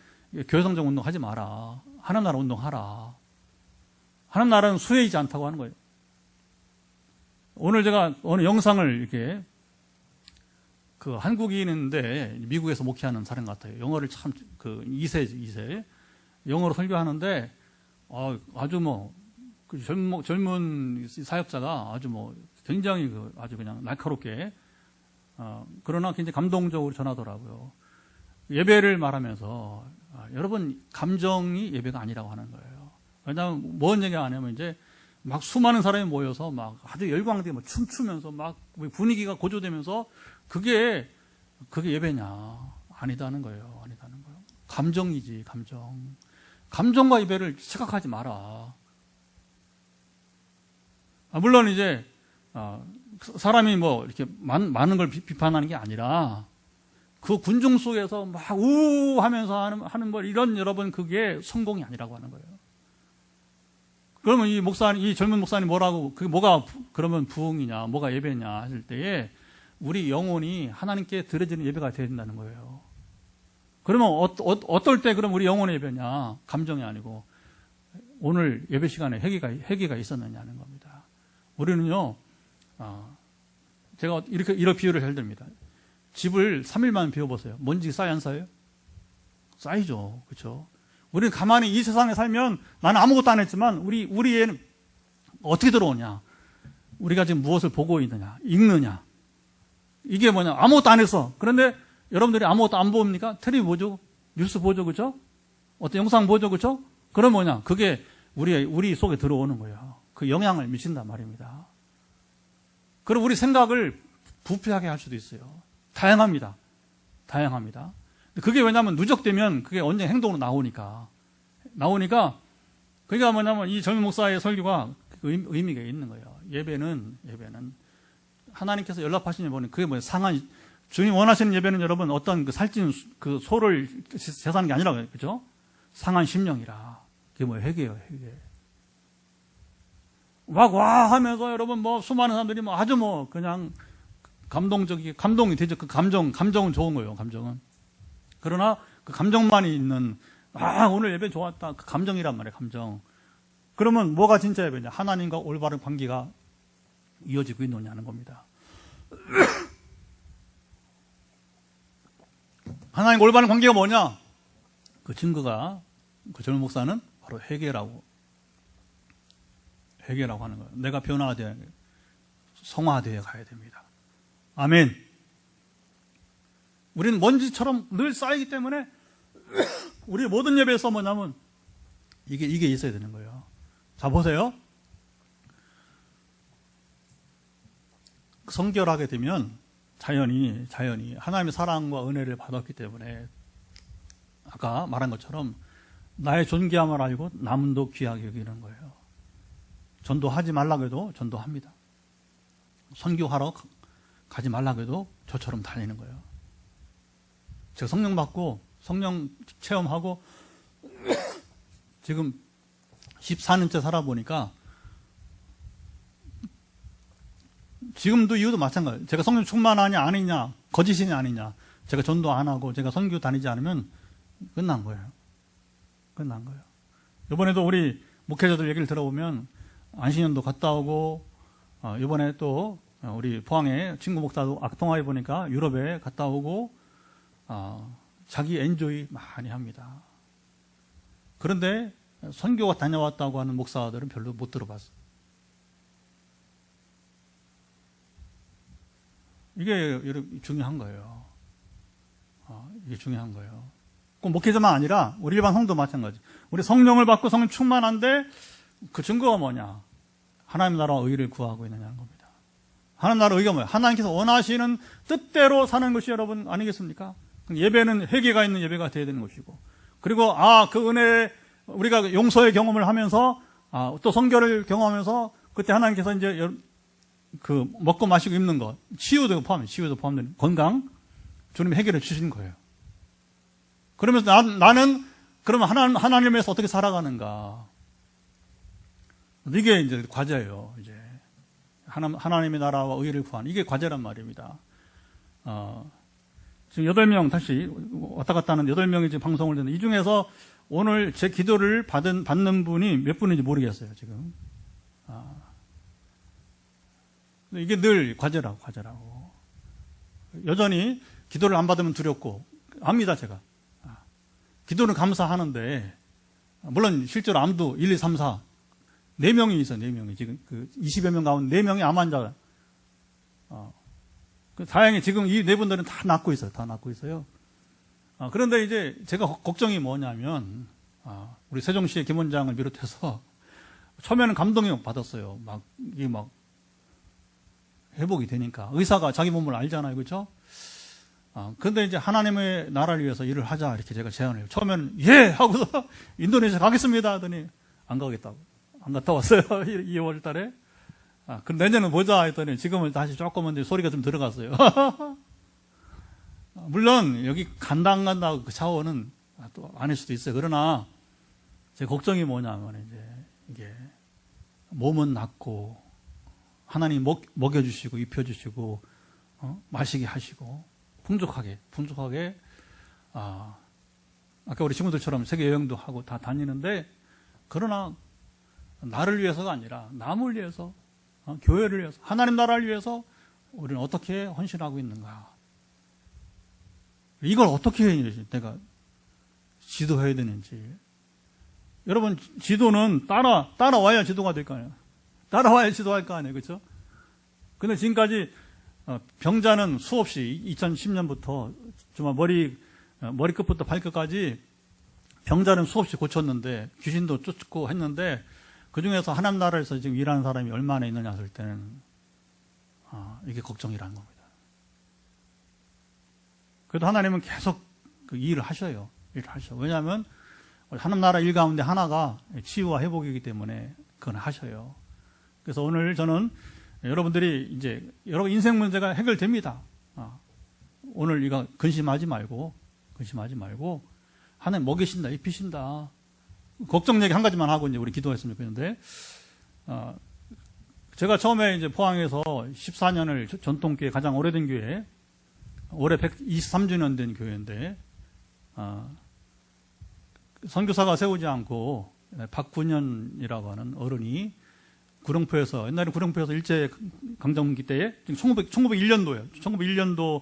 교회 성장 운동 하지 마라. 하나님 나라 운동 하라. 하나님 나라는 수혜이지 않다고 하는 거예요. 오늘 제가 어느 영상을 이렇게 그 한국인인데 미국에서 목회하는 사람 같아요. 영어를 참 그 2세 영어로 설교하는데 아주 뭐 그 젊은 사역자가 아주 뭐 굉장히 그 아주 그냥 날카롭게 그러나 굉장히 감동적으로 전하더라고요. 예배를 말하면서 여러분 감정이 예배가 아니라고 하는 거예요. 왜냐하면 뭔 얘기 안 하면 이제 막 수많은 사람이 모여서 막 아주 열광되게 막 춤추면서 막 분위기가 고조되면서 그게 예배냐? 아니다는 거예요. 아니다는 거예요. 감정이지, 감정. 감정과 예배를 착각하지 마라. 물론 이제 사람이 뭐 이렇게 많은 걸 비판하는 게 아니라 그 군중 속에서 막 우하면서 하는 걸 이런 여러분 그게 성공이 아니라고 하는 거예요. 그러면 이 젊은 목사님 뭐라고 그게 뭐가 그러면 부흥이냐, 뭐가 예배냐 하실 때에 우리 영혼이 하나님께 드려지는 예배가 되어야 된다는 거예요. 그러면 어떨 때 그럼 우리 영혼의 예배냐? 감정이 아니고 오늘 예배 시간에 회개가 있었느냐는 겁니다. 우리는요, 제가 이런 비유를 잘 듭니다. 집을 3일만 비워보세요. 먼지 쌓여 안 쌓여요? 쌓이죠. 그렇죠? 우리는 가만히 이 세상에 살면 나는 아무것도 안 했지만 우리 애는 어떻게 들어오냐? 우리가 지금 무엇을 보고 있느냐? 읽느냐? 이게 뭐냐? 아무것도 안 했어. 그런데 여러분들이 아무것도 안 봅니까? 텔레비 보죠? 뉴스 보죠? 그죠? 어떤 영상 보죠? 그죠? 그럼 뭐냐? 그게 우리 속에 들어오는 거예요. 그 영향을 미친단 말입니다. 그럼 우리 생각을 부패하게 할 수도 있어요. 다양합니다. 다양합니다. 그게 왜냐하면 누적되면 그게 언제 행동으로 나오니까. 그게 뭐냐면 이 젊은 목사의 설교가 의미가 있는 거예요. 예배는 하나님께서 연락하시는 예배는 그게 뭐예요? 상한 주님 원하시는 예배는 여러분 어떤 그 살찐 그 소를 제사하는 게 아니라 그죠? 상한 심령이라. 그게 뭐예요? 회개예요, 회개. 막 와 하면서 여러분 뭐 수많은 사람들이 뭐 아주 뭐 그냥 감동이 되죠. 그 감정은 좋은 거예요. 감정은. 그러나 그 감정만이 있는 오늘 예배 좋았다. 그 감정이란 말이에요. 감정. 그러면 뭐가 진짜 예배냐? 하나님과 올바른 관계가 이어지고 있느냐는 겁니다. 하나님과 올바른 관계가 뭐냐? 그 증거가 그 젊은 목사는 바로 회개라고 하는 거예요. 내가 변화되어 성화되어 가야 됩니다. 아멘. 우리는 먼지처럼 늘 쌓이기 때문에 우리 모든 예배에서 뭐냐면 이게 있어야 되는 거예요. 자, 보세요. 성결하게 되면 자연히 하나님의 사랑과 은혜를 받았기 때문에 아까 말한 것처럼 나의 존귀함을 알고 남도 귀하게 여기는 거예요. 전도하지 말라고 해도 전도합니다. 선교하러 가지 말라고 해도 저처럼 다니는 거예요. 제가 성령 받고 성령 체험하고 지금 14년째 살아보니까 지금도 이유도 마찬가지예요. 제가 성령 충만하냐 아니냐 거짓이냐 아니냐 제가 전도 안 하고 제가 선교 다니지 않으면 끝난 거예요. 이번에도 우리 목회자들 얘기를 들어보면 안신년도 갔다 오고 이번에 또 우리 포항에 친구 목사도 통화해 보니까 유럽에 갔다 오고 자기 엔조이 많이 합니다. 그런데 선교가 다녀왔다고 하는 목사들은 별로 못 들어봤어요. 이게 중요한 거예요. 이게 중요한 거예요. 꼭 목회자만 아니라 우리 일반 성도 마찬가지. 우리 성령을 받고 성령 충만한데 그 증거가 뭐냐? 하나님 나라와 의를 구하고 있느냐는 겁니다. 하나님 나라 의가 뭐예요? 하나님께서 원하시는 뜻대로 사는 것이 여러분 아니겠습니까? 예배는 회개가 있는 예배가 되어야 되는 것이고 그리고 그 은혜 우리가 용서의 경험을 하면서 또 성결을 경험하면서 그때 하나님께서 이제 그 먹고 마시고 입는 것 치유도 포함되는 건강 주님이 해결해 주신 거예요. 그러면서 나는 그러면 하나님에서 어떻게 살아가는가? 이게 이제 과제예요. 이제 하나님의 나라와 의를 구하는 이게 과제란 말입니다. 지금 8명 다시 왔다 갔다 하는 8명이 지금 방송을 듣는데 이 중에서 오늘 제 기도를 받는 분이 몇 분인지 모르겠어요. 지금. 이게 늘 과제라고. 여전히 기도를 안 받으면 두렵고 압니다, 제가. 기도는 감사하는데 물론 실제로 암도 1, 2, 3, 4 4명이 있어요. 4명이 지금 그 20여 명 가운데 4명이 암 환자. 다행히 지금 이 네 분들은 다 낫고 있어요. 다 낫고 있어요. 그런데 이제 제가 걱정이 뭐냐면 우리 세종시의 김 원장을 비롯해서 처음에는 감동이 받았어요. 이게 회복이 되니까 의사가 자기 몸을 알잖아요, 그렇죠? 근데 이제 하나님의 나라를 위해서 일을 하자 이렇게 제가 제안을 해요. 처음에는 예 하고서 인도네시아 가겠습니다 하더니 안 가겠다고 안 갔다 왔어요. 2월 달에. 그럼 내년은 보자 했더니 지금은 다시 조금은 이제 소리가 좀 들어갔어요. 물론 여기 간다 안 간다 그 차원은 또 아닐 수도 있어요. 그러나 제 걱정이 뭐냐면 이제 이게 몸은 낫고 하나님 먹여주시고 입혀주시고 마시게 하시고 풍족하게 아까 우리 친구들처럼 세계 여행도 하고 다 다니는데 그러나 나를 위해서가 아니라 남을 위해서 교회를 위해서 하나님 나라를 위해서 우리는 어떻게 헌신하고 있는가 이걸 어떻게 내가 지도해야 되는지 여러분 지도는 따라와야 지도가 될 거 아니에요. 따라와야 지도할 거 아니에요. 그렇죠? 근데 지금까지 병자는 수없이 2010년부터 정말 머리끝부터 발끝까지 병자는 수없이 고쳤는데 귀신도 쫓고 했는데 그 중에서 하나님 나라에서 지금 일하는 사람이 얼마나 있느냐 했을 때는 이게 걱정이라는 겁니다. 그래도 하나님은 계속 그 일을 하셔요. 왜냐하면 하나님 나라 일 가운데 하나가 치유와 회복이기 때문에 그건 하셔요. 그래서 오늘 저는 여러분들이 이제 여러분 인생 문제가 해결됩니다. 오늘 이거 근심하지 말고 하나님 먹이신다, 입히신다. 걱정 얘기 한 가지만 하고 이제 우리 기도했으면 좋겠는데, 제가 처음에 이제 포항에서 14년을 전통교회 가장 오래된 교회, 올해 123주년 된 교회인데, 선교사가 세우지 않고 박군현이라고 하는 어른이 구룡포에서 옛날에 구룡포에서 일제 강점기 때에 1901년도예요. 1901년도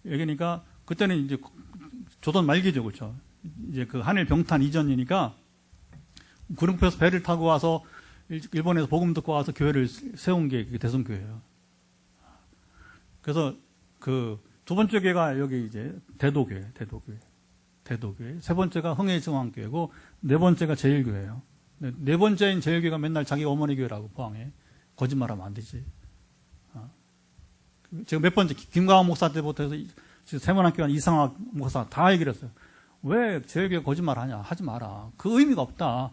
얘기니까 그때는 이제 조선 말기죠, 그렇죠? 이제 그 한일 병탄 이전이니까 구룡포에서 배를 타고 와서 일본에서 복음 듣고 와서 교회를 세운 게 대성교회예요. 그래서 그 두 번째 교회가 여기 이제 대도교회. 세 번째가 흥해정왕교회고 네 번째가 제일교회예요. 네 번째인 제일교회가 맨날 자기 어머니 교회라고 포항에 거짓말하면 안 되지. 제가 몇 번째 김광환 목사 때부터 해서 세문학교와 이상학 목사 다 얘기를 했어요. 왜 제일교회 거짓말하냐? 하지 마라. 그 의미가 없다.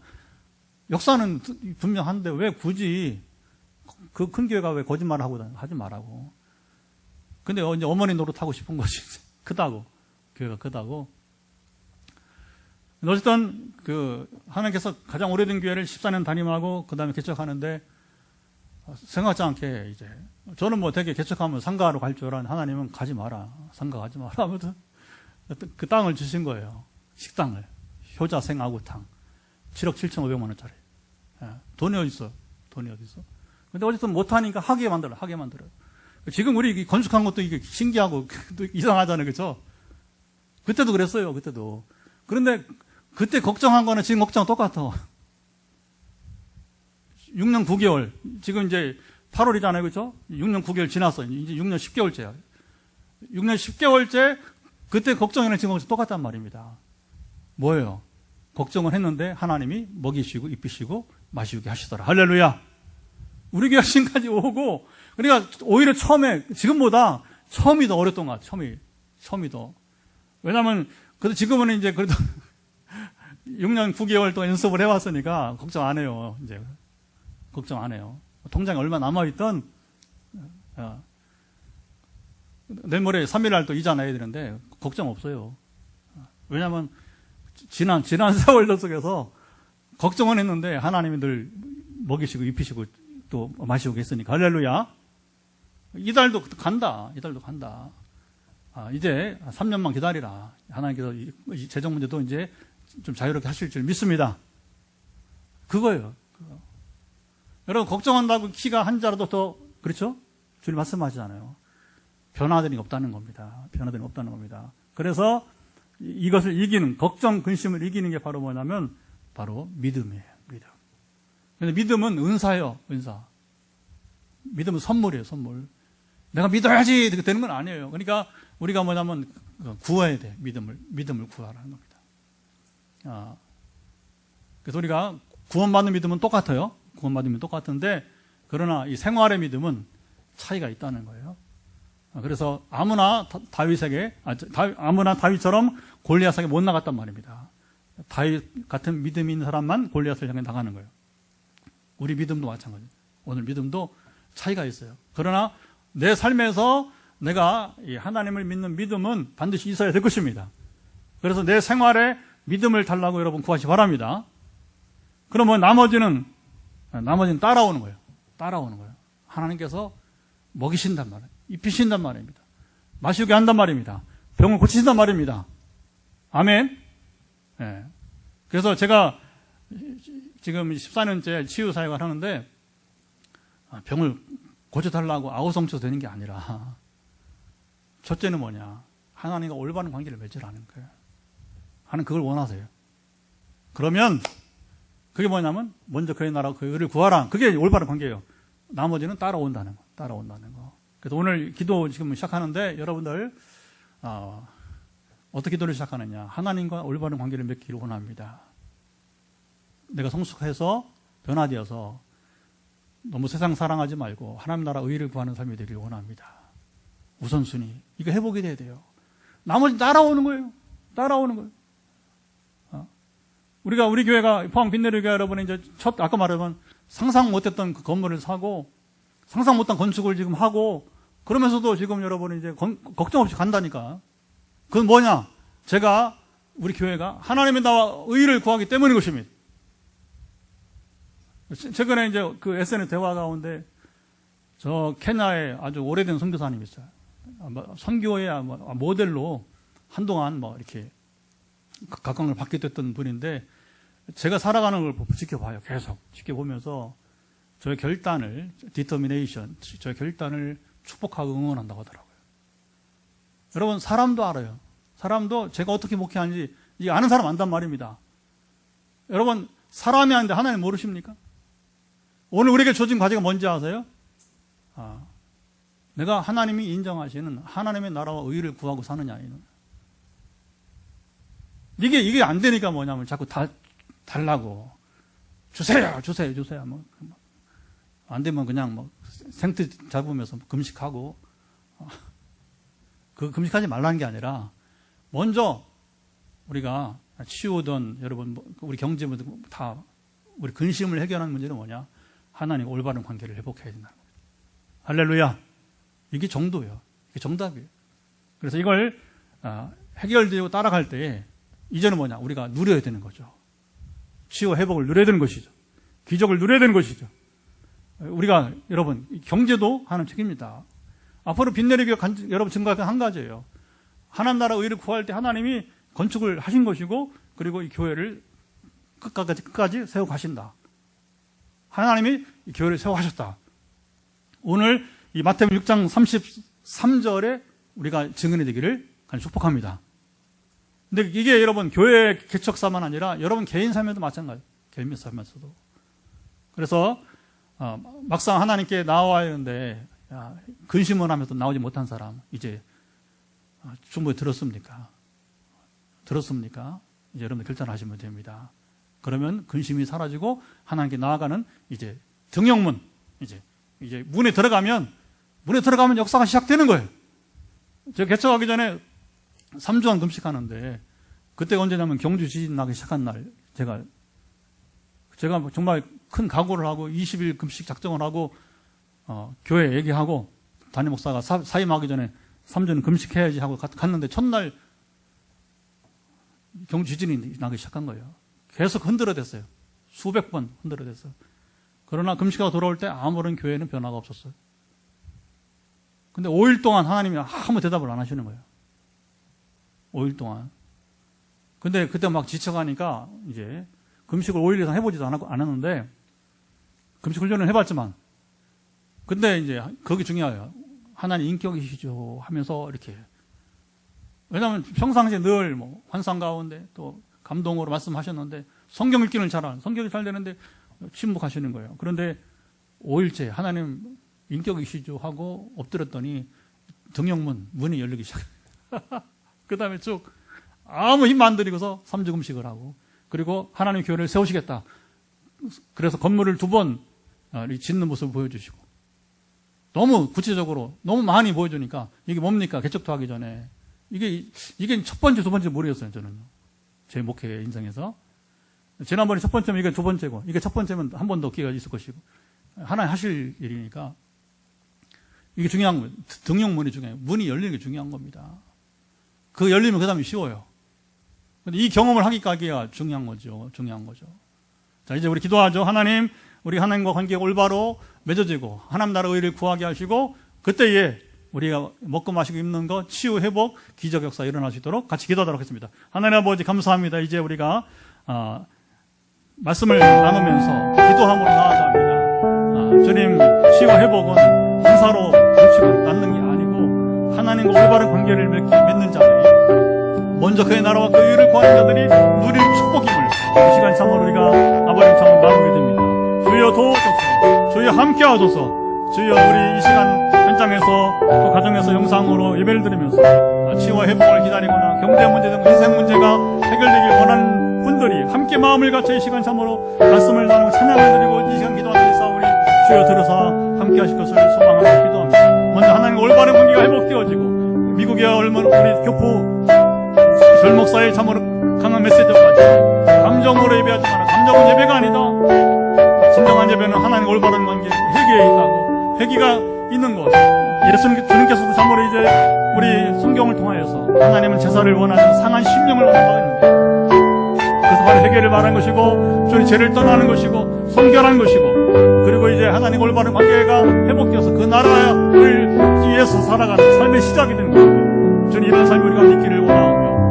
역사는 분명한데 왜 굳이 그 큰 교회가 왜 거짓말을 하고 하지 말라고. 근데 이제 어머니 노릇하고 싶은 거지. 크다고. 교회가 크다고. 어쨌든 하나님께서 가장 오래된 교회를 14년 담임하고 그 다음에 개척하는데 생각지 않게 이제 저는 뭐 되게 개척하면 상가로 갈 줄 알았는데 하나님은 가지 마라. 상가 가지 마라. 아무튼 그 땅을 주신 거예요. 식당을. 효자 생아구탕. 7억 7,500만 원짜리. 돈이 어디 있어? 근데 어쨌든 못하니까 하게 만들어요. 지금 우리 건축한 것도 이게 신기하고 이상하잖아요. 그렇죠? 그때도 그랬어요. 그런데 그때 걱정한 거는 지금 걱정은 똑같아. 6년 9개월. 지금 이제 8월이잖아요. 그렇죠? 6년 9개월 지났어. 이제 6년 10개월째야. 6년 10개월째 그때 걱정이랑 지금 똑같단 말입니다. 뭐예요? 걱정을 했는데 하나님이 먹이시고 입히시고 마시게 하시더라. 할렐루야. 우리 교회 지금까지 오고 그러니까 오히려 지금보다 처음이 더 어렸던 것 같아요. 처음이 더. 왜냐면 그래도 지금은 이제 그래도 6년 9개월 동안 연습을 해왔으니까 걱정 안 해요. 이제 걱정 안 해요. 통장에 얼마 남아있던 내일 모레 3일날 또 이자 내야 되는데 걱정 없어요. 왜냐하면 지난 세월 속에서 걱정은 했는데 하나님이 늘 먹이시고 입히시고 또 마시고 계시니까 할렐루야. 이달도 간다. 이제 3년만 기다리라. 하나님께서 이 재정 문제도 이제 좀 자유롭게 하실 줄 믿습니다. 그거예요. 여러분 걱정한다고 키가 한 자라도 더 그렇죠? 주님 말씀하시잖아요. 변화들이 없다는 겁니다. 변화들이 없다는 겁니다. 그래서 이것을 이기는, 걱정, 근심을 이기는 게 바로 뭐냐면 바로 믿음이에요. 믿음. 근데 믿음은 은사예요. 은사. 믿음은 선물이에요. 선물. 내가 믿어야지 이렇게 되는 건 아니에요. 그러니까 우리가 뭐냐면 구해야 돼. 믿음을 구하라는 겁니다. 그래서 우리가 구원받는 믿음은 똑같아요. 구원받는 믿음은 똑같은데 그러나 이 생활의 믿음은 차이가 있다는 거예요. 그래서 아무나 다윗처럼 골리앗에게 못 나갔단 말입니다. 다윗 같은 믿음이 있는 사람만 골리앗을 향해 나가는 거예요. 우리 믿음도 마찬가지예요. 오늘 믿음도 차이가 있어요. 그러나 내 삶에서 내가 이 하나님을 믿는 믿음은 반드시 있어야 될 것입니다. 그래서 내 생활에 믿음을 달라고 여러분 구하시 바랍니다. 그러면 나머지는 따라오는 거예요. 따라오는 거예요. 하나님께서 먹이신단 말이에요. 입히신단 말입니다. 마시게 한단 말입니다. 병을 고치신단 말입니다. 아멘. 네. 그래서 제가 지금 14년째 치유 사역을 하는데 병을 고쳐달라고 아우성쳐서 되는 게 아니라 첫째는 뭐냐? 하나님과 올바른 관계를 맺으라는 거예요. 하나님 그걸 원하세요. 그러면 그게 뭐냐면 먼저 그의 나라와 그의 의를 구하라. 그게 올바른 관계예요. 나머지는 따라온다는 거. 따라온다는 거. 그래서 오늘 기도 지금 시작하는데 여러분들 어떻게 기도를 시작하느냐? 하나님과 올바른 관계를 맺기를 원합니다. 내가 성숙해서 변화되어서 너무 세상 사랑하지 말고 하나님 나라 의를 구하는 삶이 되기를 원합니다. 우선순위. 이거 회복이 돼야 돼요. 나머지 따라오는 거예요. 따라오는 거예요. 우리 교회가 포항 빈내리 교회 여러분이 이제 아까 말했던 상상 못했던 그 건물을 사고 상상 못한 건축을 지금 하고 그러면서도 지금 여러분이 이제 걱정 없이 간다니까. 그건 뭐냐? 우리 교회가 하나님의 나와 의를 구하기 때문인 것입니다. 최근에 이제 그 SNS 대화 가운데 저 케냐에 아주 오래된 선교사님이 있어요. 선교의 모델로 한동안 이렇게 각광을 받게 됐던 분인데 제가 살아가는 걸 지켜봐요. 계속 지켜보면서 저의 결단을 determination, 저의 결단을 축복하고 응원한다고 하더라고요. 여러분 사람도 알아요. 사람도 제가 어떻게 목회하는지 아는 사람 안단 말입니다. 여러분 사람이 아는데 하나님 모르십니까? 오늘 우리에게 주어진 과제가 뭔지 아세요? 내가 하나님이 인정하시는 하나님의 나라와 의를 구하고 사느냐 이는. 이게 안 되니까 뭐냐면 자꾸 달라고 주세요. 안 되면 그냥 생트 잡으면서 금식하고 그 금식하지 말라는 게 아니라 먼저 우리가 치우던 여러분 우리 경제부터 다 우리 근심을 해결하는 문제는 뭐냐? 하나님 올바른 관계를 회복해야 된다는 거예요. 할렐루야. 이게 정도예요. 이게 정답이에요. 그래서 이걸 해결되고 따라갈 때 이제는 뭐냐? 우리가 누려야 되는 거죠. 치유 회복을 누려야 되는 것이죠. 기적을 누려야 되는 것이죠. 우리가 여러분 경제도 하나님 책임입니다. 앞으로 빈내리교 여러분 증거가 한 가지예요. 하나님 나라 의를 구할 때 하나님이 건축을 하신 것이고 그리고 이 교회를 끝까지 세워 가신다. 하나님이 이 교회를 세워 가셨다. 오늘 이 마태복음 6장 33절에 우리가 증인이 되기를 축복합니다. 근데 이게 여러분 교회 개척사만 아니라 여러분 개인 삶에도 마찬가지예요. 개인 삶에서도. 그래서 막상 하나님께 나와야 하는데 근심을 하면서 나오지 못한 사람 이제 충분히 들었습니까? 이제 여러분들 결단하시면 됩니다. 그러면 근심이 사라지고 하나님께 나아가는 이제 등용문 이제 문에 들어가면 역사가 시작되는 거예요. 제가 개척하기 전에 3주간 금식하는데 그때가 언제냐면 경주 지진 나기 시작한 날 제가 정말 큰 각오를 하고 20일 금식 작정을 하고 교회 얘기하고 담임 목사가 사임하기 전에 3주는 금식해야지 하고 갔는데 첫날 경주 지진이 나기 시작한 거예요. 계속 흔들어댔어요. 수백 번 흔들어댔어요. 그러나 금식하고 돌아올 때 아무런 교회는 변화가 없었어요. 근데 5일 동안 하나님이 아무 대답을 안 하시는 거예요. 5일 동안. 근데 그때 막 지쳐가니까 이제 금식을 5일 이상 해보지도 않았는데 금식 훈련을 해봤지만 근데 이제 그게 중요해요. 하나님 인격이시죠 하면서 이렇게. 왜냐하면 평상시에 늘 뭐 환상 가운데 또 감동으로 말씀하셨는데 성경 읽기는 성경이 잘 되는데 침묵하시는 거예요. 그런데 5일째 하나님 인격이시죠 하고 엎드렸더니 등용문 문이 열리기 시작해요. 그 다음에 쭉 아무 힘 안 들이고서 3주 금식을 하고, 그리고 하나님 교회를 세우시겠다. 그래서 건물을 2번 짓는 모습을 보여주시고, 너무 구체적으로 너무 많이 보여주니까 이게 뭡니까? 개척도 하기 전에 이게 첫 번째, 2번째 모르겠어요. 저는요, 제 목회 인생에서 지난번에 첫 번째면 이게 2번째고, 이게 첫 번째면 한 번 더 기회가 있을 것이고, 하나님 하실 일이니까 이게 중요한 거예요. 등용문이 중요해요. 문이 열리는 게 중요한 겁니다. 그 열리면 그 다음에 쉬워요. 근데 이 경험을 하기까지가 중요한 거죠. 자, 이제 우리 기도하죠. 하나님, 우리 하나님과 관계가 올바로 맺어지고 하나님 나라 의를 구하게 하시고, 그때에 우리가 먹고 마시고 입는 거 치유, 회복, 기적 역사 일어날 수 있도록 같이 기도하도록 하겠습니다. 하나님 아버지 감사합니다. 이제 우리가 말씀을 나누면서 기도함으로 나아갑니다. 주님, 치유와 회복은 은사로 고치고 낫는 게 아니고 하나님과 올바른 관계를 맺는 자들이, 먼저 그의 나라와 그 의를 구하는 자들이 누릴 축복임을 이 시간 참으로 우리가 아버님 참으로 나누게 됩니다. 주여 도우소서, 주여 함께 하소서. 주여 우리 이 시간 현장에서 또 가정에서 영상으로 예배를 드리면서 치유와 회복을 기다리거나 경제 문제 등 인생 문제가 해결되길 원하는 분들이 함께 마음을 갖춰 이 시간 참으로 말씀을 나누고 찬양을 드리고 이 시간 기도하는 싸우니 주여 들어서 함께 하실 것을 소망하며 기도합니다. 먼저 하나님과 올바른 관계가 회복되어지고, 미국에 얼마나 우리 교포 절 목사의 참으로 강한 메시지가 가지고 감정으로 예배하지 마라. 감정은 예배가 아니다. 진정한 예배는 하나님과 올바른 관계, 회개에 있다고. 회개가 있는 것. 주님께서도 참으로 이제 우리 성경을 통하여서 하나님은 제사를 원하는 상한 심령을 원한다고 했는데, 그래서 바로 회개를 말한 것이고, 주님 죄를 떠나는 것이고, 성결한 것이고, 그리고 이제 하나님과 올바른 관계가 회복되어서 그 나라를 위해서 살아가는 삶의 시작이 되는 거예요. 주님, 이런 삶이 우리가 있기를 원하며,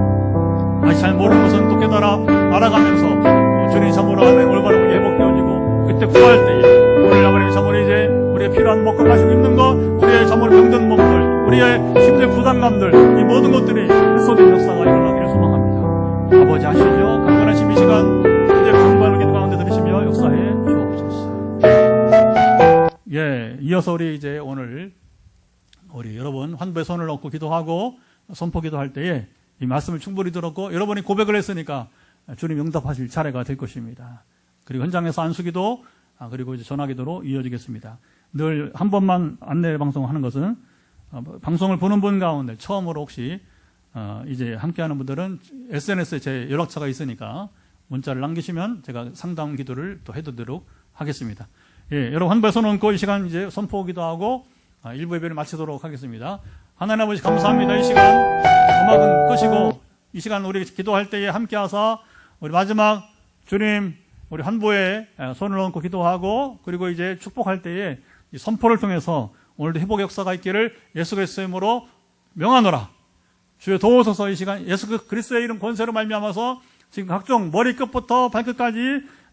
아직 잘 모르는 것은 또 깨달아 알아가면서 주님 참으로 하나님 올바른 관계 회복되어지고, 그때 구할 때에 오늘 아버님 참으로 이제 우리의 필요한 먹고 마시고 입는 것, 우리의 참으로 병든 몸들, 우리의 심리의 부담감들, 이 모든 것들이 해소된 역사가 일어나기를 소망합니다. 아버지 하시며 강건하신 이 시간 이제 강건하게 기도 가운데 들으시며 역사해 주옵소서. 예, 이어서 우리 이제 오늘 우리 여러분 환부의 손을 얹고 기도하고 선포 기도할 때에 이 말씀을 충분히 들었고 여러분이 고백을 했으니까 주님 응답하실 차례가 될 것입니다. 그리고 현장에서 안수기도, 그리고 이제 전화기도로 이어지겠습니다. 늘 한 번만 안내 방송하는 것은 방송을 보는 분 가운데 처음으로 혹시 이제 함께하는 분들은 SNS에 제 연락처가 있으니까 문자를 남기시면 제가 상담 기도를 또 해드리도록 하겠습니다. 예, 여러분 환부의 손 얹고 이 시간 이제 선포 기도하고 일부 예배를 마치도록 하겠습니다. 하나님 아버지 감사합니다. 이 시간 음악은 끄시고 이 시간 우리 기도할 때에 함께하사 우리 마지막 주님 우리 환부에 손을 얹고 기도하고 그리고 이제 축복할 때에 이 선포를 통해서 오늘도 회복의 역사가 있기를 예수 그리스도의 이름으로 명하노라. 주여 도우소서. 이 시간 예수 그리스도의 이름 권세로 말미암아서 지금 각종 머리끝부터 발끝까지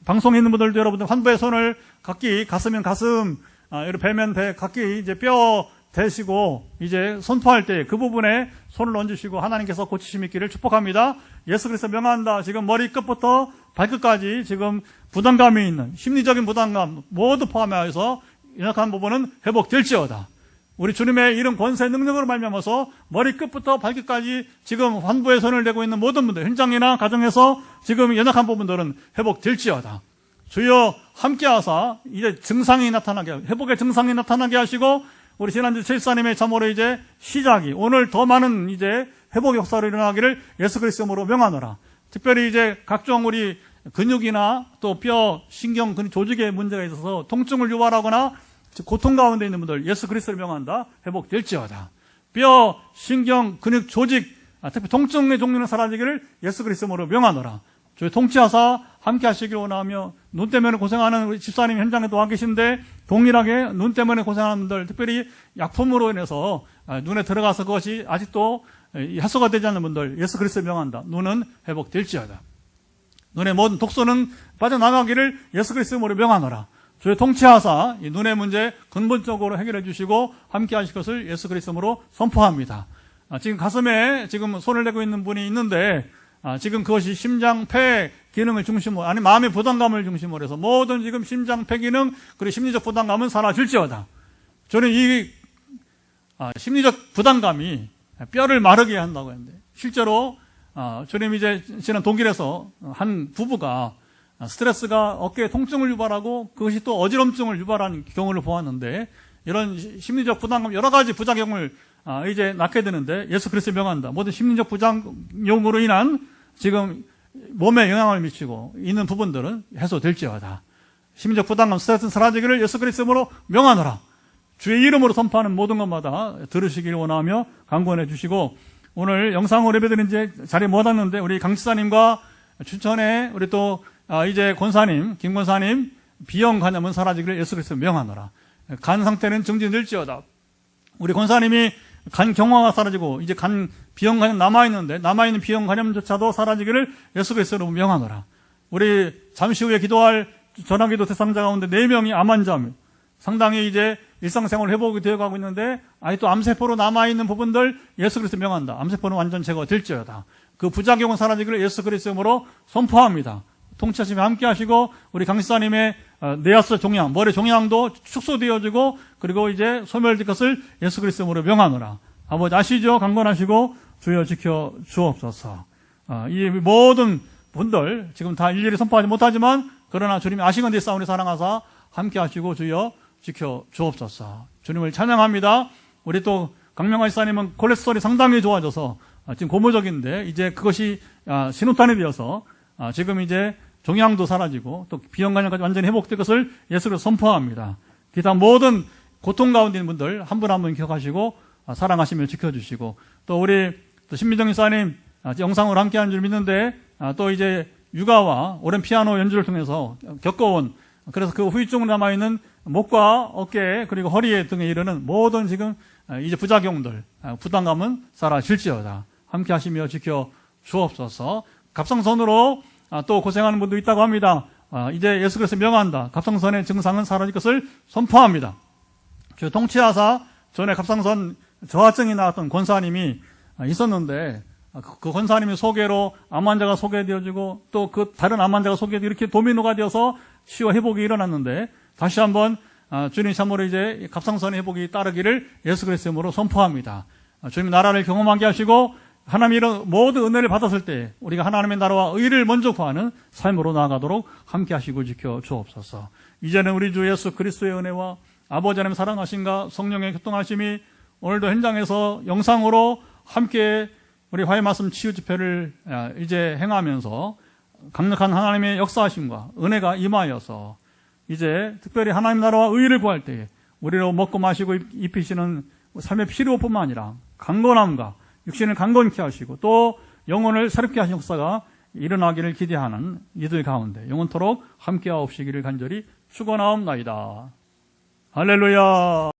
방송에 있는 분들도 여러분들 환부의 손을 각기 가슴면 가슴, 이렇게 배면 배 각기 이제 뼈 대시고 이제 선포할 때 그 부분에 손을 얹으시고 하나님께서 고치심 있기를 축복합니다. 예수 그리스도 명한다. 지금 머리끝부터 발끝까지 지금 부담감이 있는 심리적인 부담감 모두 포함하여서 연약한 부분은 회복될지어다. 우리 주님의 이름 권세 능력으로 말미암아서 머리끝부터 발끝까지 지금 환부의 손을 대고 있는 모든 분들 현장이나 가정에서 지금 연약한 부분들은 회복될지어다. 주여 함께하사 이제 증상이 나타나게 회복의 증상이 나타나게 하시고 우리 지난주 최일사님의 참으로 이제 시작이 오늘 더 많은 이제 회복 역사로 일어나기를 예수 그리스도로 명하노라. 특별히 이제 각종 우리 근육이나 또 뼈, 신경, 근육 조직에 문제가 있어서 통증을 유발하거나 고통 가운데 있는 분들 예수 그리스도를 명한다. 회복될지어다. 뼈, 신경, 근육, 조직, 특히 통증의 종류는 사라지기를 예수 그리스도로 명하노라. 저희 통치하사 함께 하시길 원하며 눈 때문에 고생하는 우리 집사님 현장에 또 와 계신데 동일하게 눈 때문에 고생하는 분들 특별히 약품으로 인해서 눈에 들어가서 그것이 아직도 해소가 되지 않는 분들 예수 그리스도를 명한다. 눈은 회복될지어다. 눈의 모든 독소는 빠져나가기를 예수 그리스도로 명하노라. 주의 통치하사 이 눈의 문제 근본적으로 해결해 주시고 함께 하실 것을 예수 그리스도로 선포합니다. 지금 가슴에 지금 손을 대고 있는 분이 있는데 지금 그것이 심장, 폐 기능을 중심으로 아니 마음의 부담감을 중심으로 해서 모든 지금 심장, 폐 기능 그리고 심리적 부담감은 사라질지어다. 저는 이 심리적 부담감이 뼈를 마르게 한다고 했는데 실제로 주님 이제 지난 독일에서 한 부부가 스트레스가 어깨에 통증을 유발하고 그것이 또 어지럼증을 유발하는 경우를 보았는데 이런 심리적 부담감 여러 가지 부작용을 이제 낳게 되는데 예수 그리스도의 명한다. 모든 심리적 부작용으로 인한 지금 몸에 영향을 미치고 있는 부분들은 해소될지어다. 심리적 부담감, 스트레스는 사라지기를 예수 그리스도로 명하노라. 주의 이름으로 선포하는 모든 것마다 들으시길 원하며 간구해 주시고 오늘 영상으로 예배드린 이제 자리에 못 왔는데 우리 강 지사님과 추천에 우리 또 이제 권사님, 김 권사님 비형 간염은 사라지기를 예수 그리스도 명하노라. 간 상태는 정진될지어다. 우리 권사님이 간 경화가 사라지고 이제 간 비형 간염 남아있는데 남아있는 비형 간염조차도 사라지기를 예수 그리스도로 명하노라. 우리 잠시 후에 기도할 전화기도 대상자 가운데 4명이 암 환자입니다. 상당히 이제 일상생활 회복이 되어가고 있는데 아직도 암세포로 남아있는 부분들 예수 그리스도 명한다. 암세포는 완전 제거될지어다. 그 부작용은 사라지기를 예수 그리스도로 선포합니다. 통치하시며 함께 하시고 우리 강시사님의 내하수 종양, 머리 종양도 축소되어지고 그리고 이제 소멸될 것을 예수 그리스도로 명하노라. 아버지 아시죠? 강건하시고 주여 지켜 주옵소서. 이 모든 분들 지금 다 일일이 선포하지 못하지만 그러나 주님이 아시건대 싸우니 사랑하사 함께 하시고 주여 지켜 주옵소서. 주님을 찬양합니다. 우리 또 강명화 지사님은 콜레스테롤이 상당히 좋아져서 지금 고무적인데 이제 그것이 신호탄이 되어서 지금 이제 종양도 사라지고 또 비형간염까지 완전히 회복될 것을 예수로 선포합니다. 기타 모든 고통 가운데 있는 분들 한 분 한 분 기억하시고 사랑하시며 지켜주시고 또 우리 또 신미정 지사님 영상으로 함께하는 줄 믿는데 또 이제 육아와 오랜 피아노 연주를 통해서 겪어온 그래서 그 후유증으로 남아있는 목과 어깨 그리고 허리에 등에 이르는 모든 지금 이제 부작용들 부담감은 사라질지어다. 함께 하시며 지켜 주옵소서. 갑상선으로 또 고생하는 분도 있다고 합니다. 이제 예수 그리스도 명한다. 갑상선의 증상은 사라질 것을 선포합니다. 주 통치하사 전에 갑상선 저하증이 나왔던 권사님이 있었는데 그 권사님의 소개로 암 환자가 소개되어지고 또 그 다른 암 환자가 소개되고 이렇게 도미노가 되어서 치유 회복이 일어났는데 다시 한번 주님 참으로 이제 갑상선의 회복이 따르기를 예수 그리스도의 이름으로 선포합니다. 주님 나라를 경험하게 하시고 하나님의 이런 모든 은혜를 받았을 때 우리가 하나님의 나라와 의를 먼저 구하는 삶으로 나아가도록 함께 하시고 지켜 주옵소서. 이제는 우리 주 예수 그리스도의 은혜와 아버지 하나님 사랑하심과 성령의 교통하심이 오늘도 현장에서 영상으로 함께 우리 화해 말씀 치유 집회를 이제 행하면서 강력한 하나님의 역사하심과 은혜가 임하여서 이제 특별히 하나님 나라와 의를 구할 때 우리로 먹고 마시고 입히시는 삶의 필요뿐만 아니라 강건함과 육신을 강건케 하시고 또 영혼을 새롭게 하신 역사가 일어나기를 기대하는 이들 가운데 영원토록 함께하옵시기를 간절히 축원하옵나이다. 할렐루야.